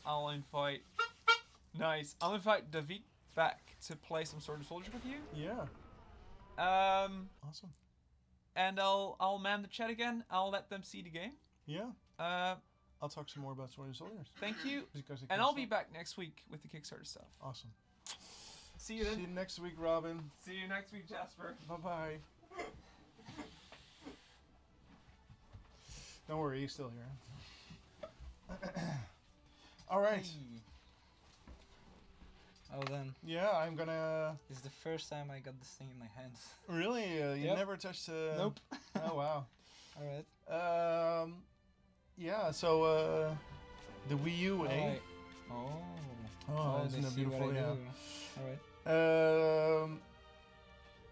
I'll invite David back to play some Sword and Soldier with you. Yeah, Awesome. awesome. And I'll man the chat again. I'll let them see the game. Yeah, Uh, I'll talk some more about Sword and Soldiers. thank you. Because it And can I'll be stop. back next week with the Kickstarter stuff. Awesome. See you then. See you next week, Robin. See you next week, Jasper. Bye bye. Don't worry, he's still here. All right. Oh, then. Yeah, I'm gonna. This is the first time I got this thing in my hands. Really? You Yep. never touched. Nope. Oh wow. Alright. Yeah. So the Wii U, eh? Alright. Oh, isn't they that see what beautiful? I Yeah. do. Alright.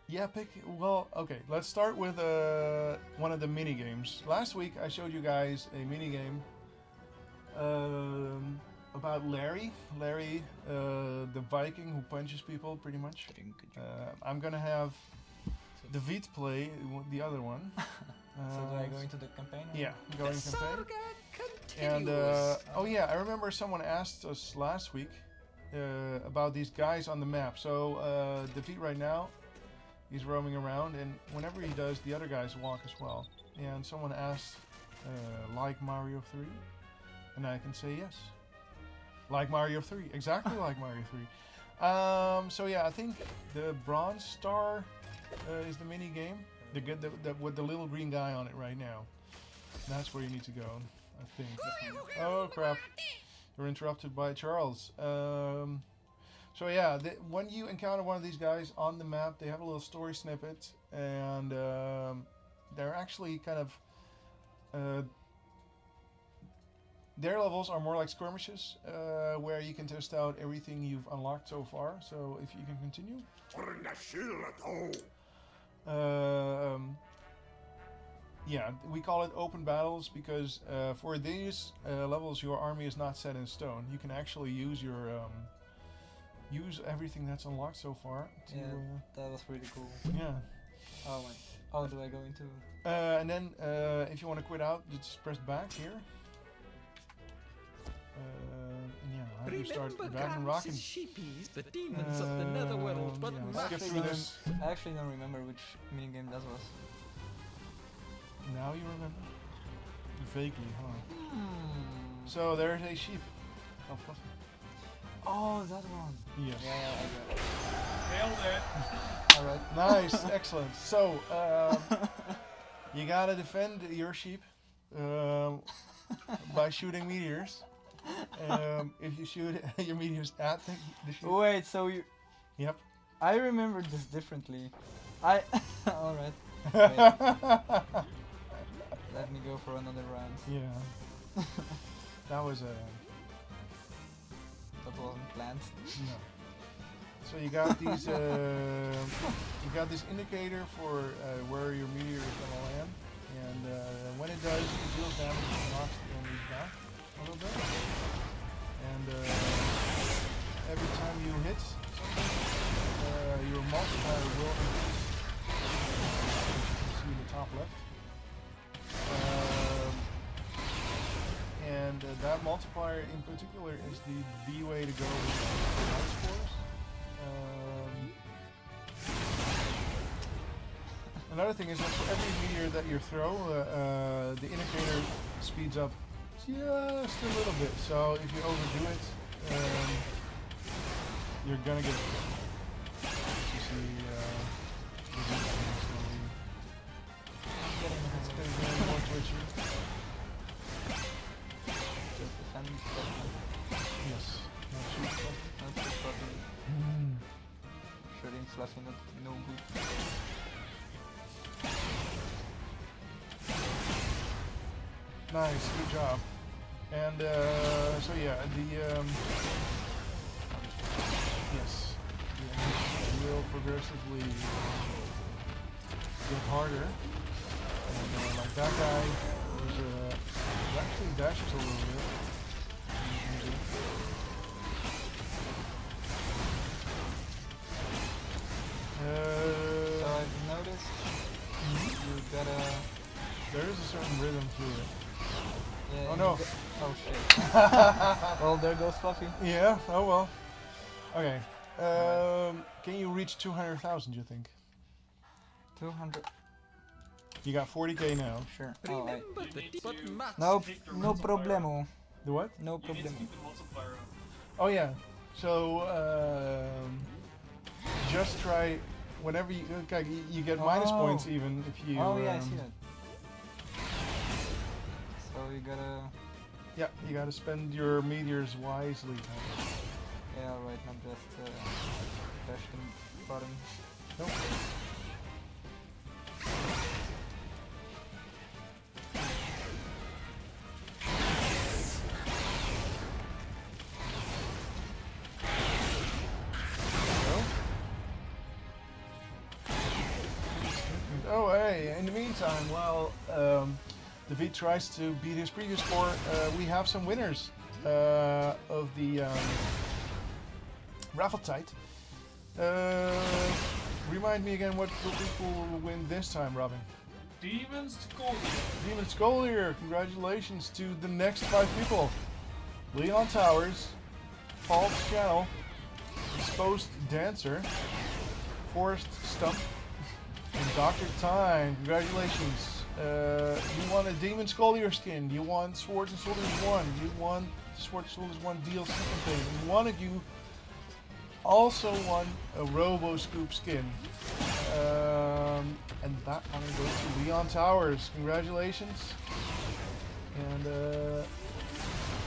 Yeah, well, okay, let's start with one of the mini games. Last week I showed you guys a mini game about Larry, the Viking who punches people, pretty much. I'm gonna have David play the other one. So do I go into the campaign? or- Yeah, going campaign. And oh yeah, I remember someone asked us last week about these guys on the map. So David right now, he's roaming around, and whenever he does, the other guys walk as well. And someone asked, like Mario 3? And I can say yes. Like Mario 3, exactly like Mario 3. So yeah, I think the Bronze Star is the mini game. With the little green guy on it right now. That's where you need to go, I think. Oh crap. You're interrupted by Charles. So yeah, when you encounter one of these guys on the map, they have a little story snippet, and they're actually kind of their levels are more like skirmishes, where you can test out everything you've unlocked so far. So if you can continue. Yeah, we call it open battles because for these levels, your army is not set in stone. You can actually use your use everything that's unlocked so far. To, Yeah, that was really cool. yeah. Oh my. Oh, do I go into? And then if you want to quit out, you just press back here. And yeah, how do you start back and rocking? Sheepies, the demons of the netherworld, but yeah, let's get Actually through don't- this. I actually don't remember which minigame that was. Now you remember? Vaguely, huh? Hmm. So there's a sheep. Oh, fluffy. Oh, that one. Yes. Yeah, Nailed it. I got it. Alright. Nice, excellent. So, you gotta defend your sheep by shooting meteors. If you shoot your meteors at the sheep. Wait, so you... Yep. I remember this differently. Alright. Let me go for another round. Yeah. That was That wasn't planned. no. So you got these indicator for where your meteor is gonna land, and when it does, it deals damage and knocks the enemies back a little bit. And every time you hit something, your multiplier will increase. As you can see in the top left. And that multiplier in particular is the way to go with life scores. Another thing is that for every meteor that you throw, the indicator speeds up just a little bit. So if you overdo it, you're gonna get. You see, it's gonna get more twitchy. Just defend the Yes. Not shoot stuff. not the button. Shooting fluffy no good. Nice, good job. And so yeah, yes, the enemies will progressively get harder. And like that guy was actually dashes a little bit. And do. So I've noticed you gotta. There is a certain rhythm to it. Yeah, Oh you no. oh shit. Well, there goes Fluffy. Yeah, oh well. Okay. Can you reach 200,000, you think? 200. You got 40k now. Sure. Remember You the need but to must. No, Keep the no multiplier problemo. The what? No You need to problemo. keep the multiplier up. Oh yeah. So just try whenever you okay, you get minus Oh. points even if you. Oh yeah, I see that. So you gotta. Yeah, you gotta spend your meteors wisely. Yeah, right. Not just bash the button. Nope. Oh hey, in the meantime, while David tries to beat his previous score, we have some winners of the Raffle Tide. Remind me again what people will win this time, Robin. Demons to gold. Demon Scolier, congratulations to the next 5 people. Leon Towers, False Channel, Exposed Dancer, Forest Stump, and Dr. Time. Congratulations. You won a Demon Scolier skin, you won Swords and Soldiers 1, you won Swords and Soldiers 1 DLC campaign, and one of you also won a Robo Scoop skin. And that one goes to Leon Towers. Congratulations. And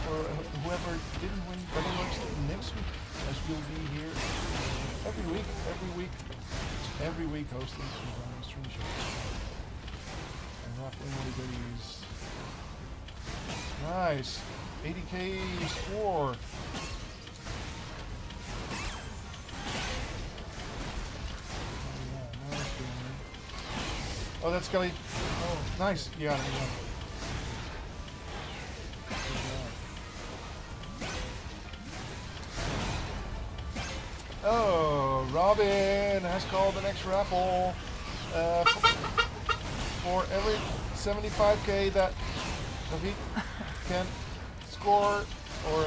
for whoever didn't win Better Works next week, as we'll be here every week hosting the Streamisho. And raffling all the goodies. Nice. 80k score. Oh, that's Skelly. Oh, nice. You got it. Oh, Robin has called the next raffle. For every 75k that David can score, or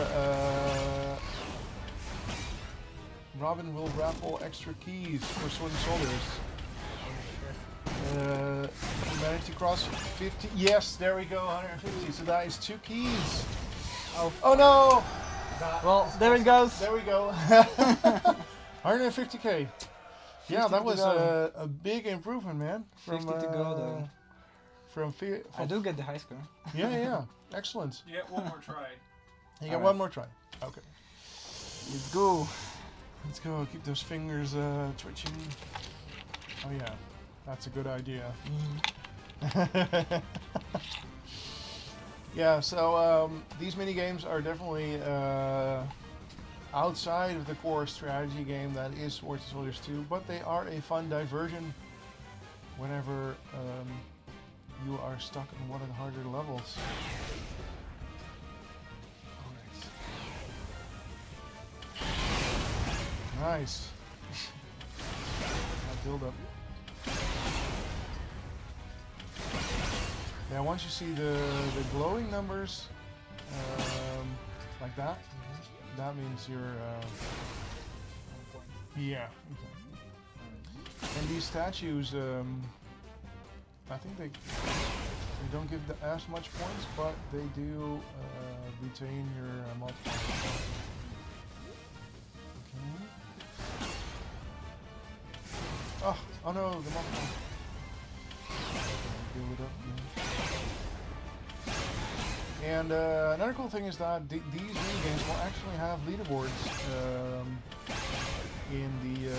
Robin will raffle extra keys for Sword and Soldiers. We managed to cross 50. Yes, there we go, 150. So that is 2 keys. Oh no! Well, there it goes. There we go. 150k. Yeah, that was a big improvement, man. 50 to go though. From I do get the high score. Yeah. Excellent. You get one more try. You get Alright. one more try. Okay. Let's go. Let's go. Keep those fingers twitching. Oh yeah, that's a good idea. Yeah. So these mini games are definitely outside of the core strategy game that is Swords and Soldiers 2, but they are a fun diversion whenever you are stuck in one of the harder levels. Alright. Nice. That build up. Yeah, once you see the glowing numbers like that, that means you're yeah. Exactly. And these statues, I think they don't give as much points, but they do retain your multiplier. Okay. Oh no, the multiplier. Build it up. Yeah. And another cool thing is that these mini games will actually have leaderboards in the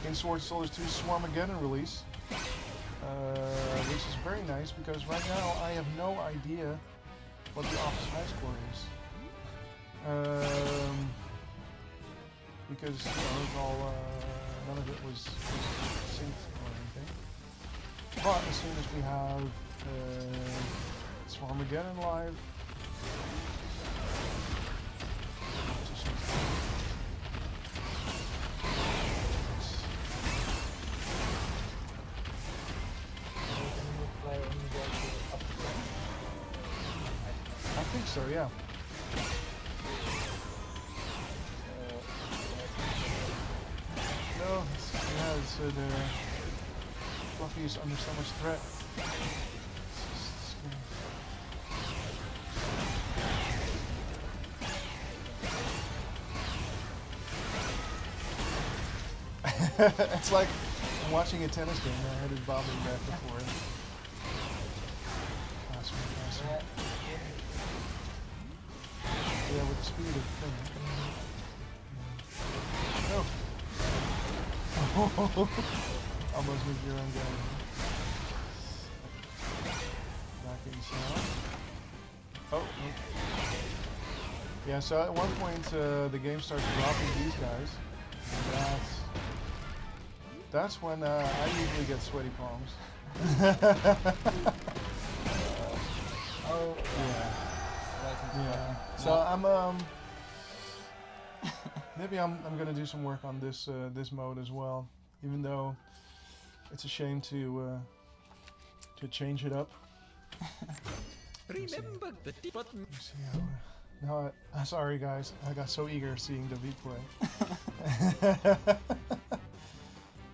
in Swords and Soldiers 2 Swarmageddon release, which is very nice because right now I have no idea what the office high score is, because you know, it's all none of it was synced or anything. But as soon as we have Swarmageddon live, So yeah. No, the Fluffy is under so much threat. It's like I'm watching a tennis game. I had it bobbing back and forth. Faster. Yeah, with the speed of the thing. No. Almost moved your own gun. Back inside. Oh, no. Yeah, so at one point the game starts dropping these guys. And that's when I usually get sweaty palms. Oh, yeah. Yeah. So No. maybe I'm gonna do some work on this this mode as well, even though it's a shame to change it up. Remember the D button. See how, no, I'm sorry guys, I got so eager seeing David play.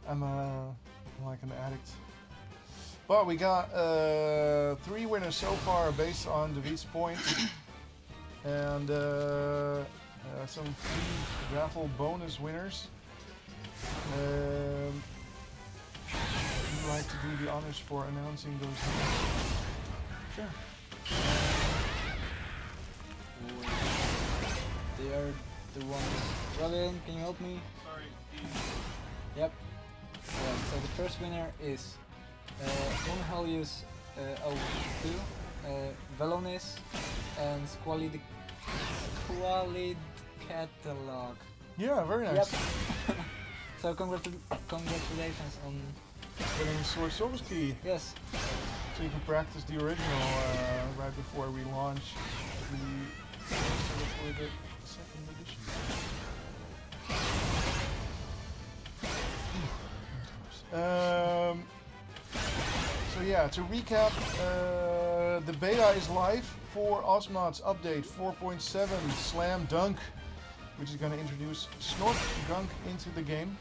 I'm like an addict. But we got 3 winners so far based on David's points. And some 3 raffle bonus winners. Would you like to do the honors for announcing those names? Sure. They are the ones. Robin, can you help me? Sorry. Yep. So the first winner is Monhelius 02, Velonis, and Squalid Catalog. Yeah, very nice. Yep. So congratulations on. Getting Sword Silver's Key. Yes. So you can practice the original right before we launch the second edition. So yeah, to recap, the beta is live for Osmonauts Update 4.7 Slam Dunk, which is going to introduce Snort Gunk into the game.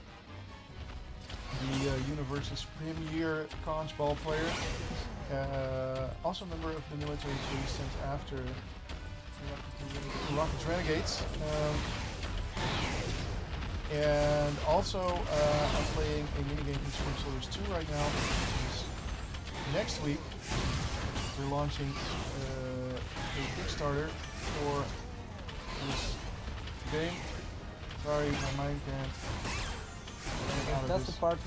The universe's premier conch ball player, also a member of the military police sent after Rocket Renegades. And also, I'm playing a minigame in Sword Soldiers 2 right now. Next week, we're launching a Kickstarter for this game. Sorry, my mind can't. That's the part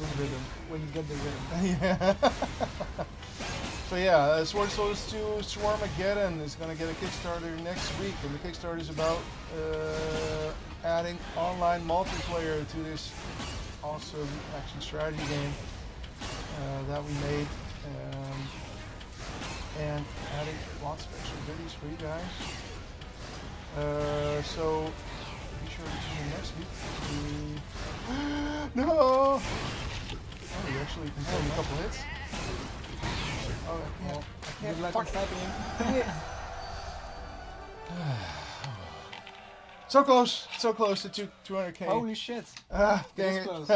when you get the rhythm. Yeah. So yeah, Sword Soldiers 2 Swarmageddon is going to get a Kickstarter next week, and the Kickstarter is about adding online multiplayer to this awesome action strategy game that we made, and adding lots of extra goodies for you guys. So be sure to tune in next week. No! Oh, you actually can take a couple hits. Oh, I can't. Good luck Fuck. on sniping him. So close to 200k. Holy shit. Dang This it. close.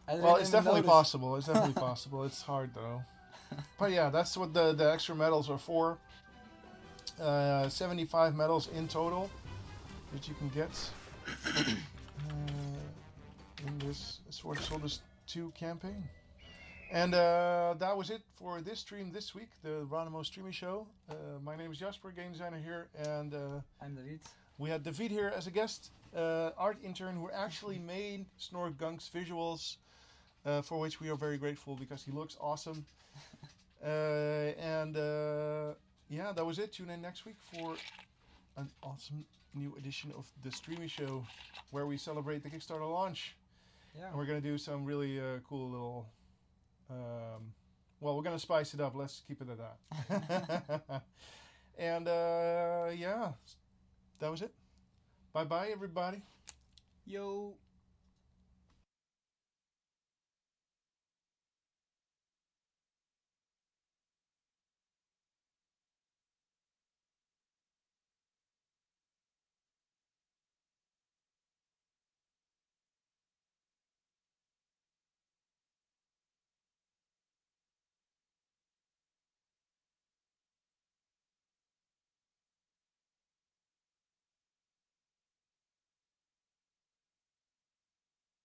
Well, it's definitely possible. It's definitely possible. It's hard though. But yeah, that's what the extra medals are for. 75 medals in total that you can get in this Sword Soldiers 2 campaign. And that was it for this stream this week, the Ronimo Streamisho. My name is Jasper, game designer here, and I'm David. we had David here as a guest, art intern who actually made Snort Gunk's visuals, for which we are very grateful because he looks awesome. Yeah, that was it. Tune in next week for an awesome new edition of the Streamisho, where we celebrate the Kickstarter launch. Yeah. And we're gonna do some really cool little. Well, we're gonna spice it up. Let's keep it at that. And yeah, that was it. Bye bye, everybody. Yo.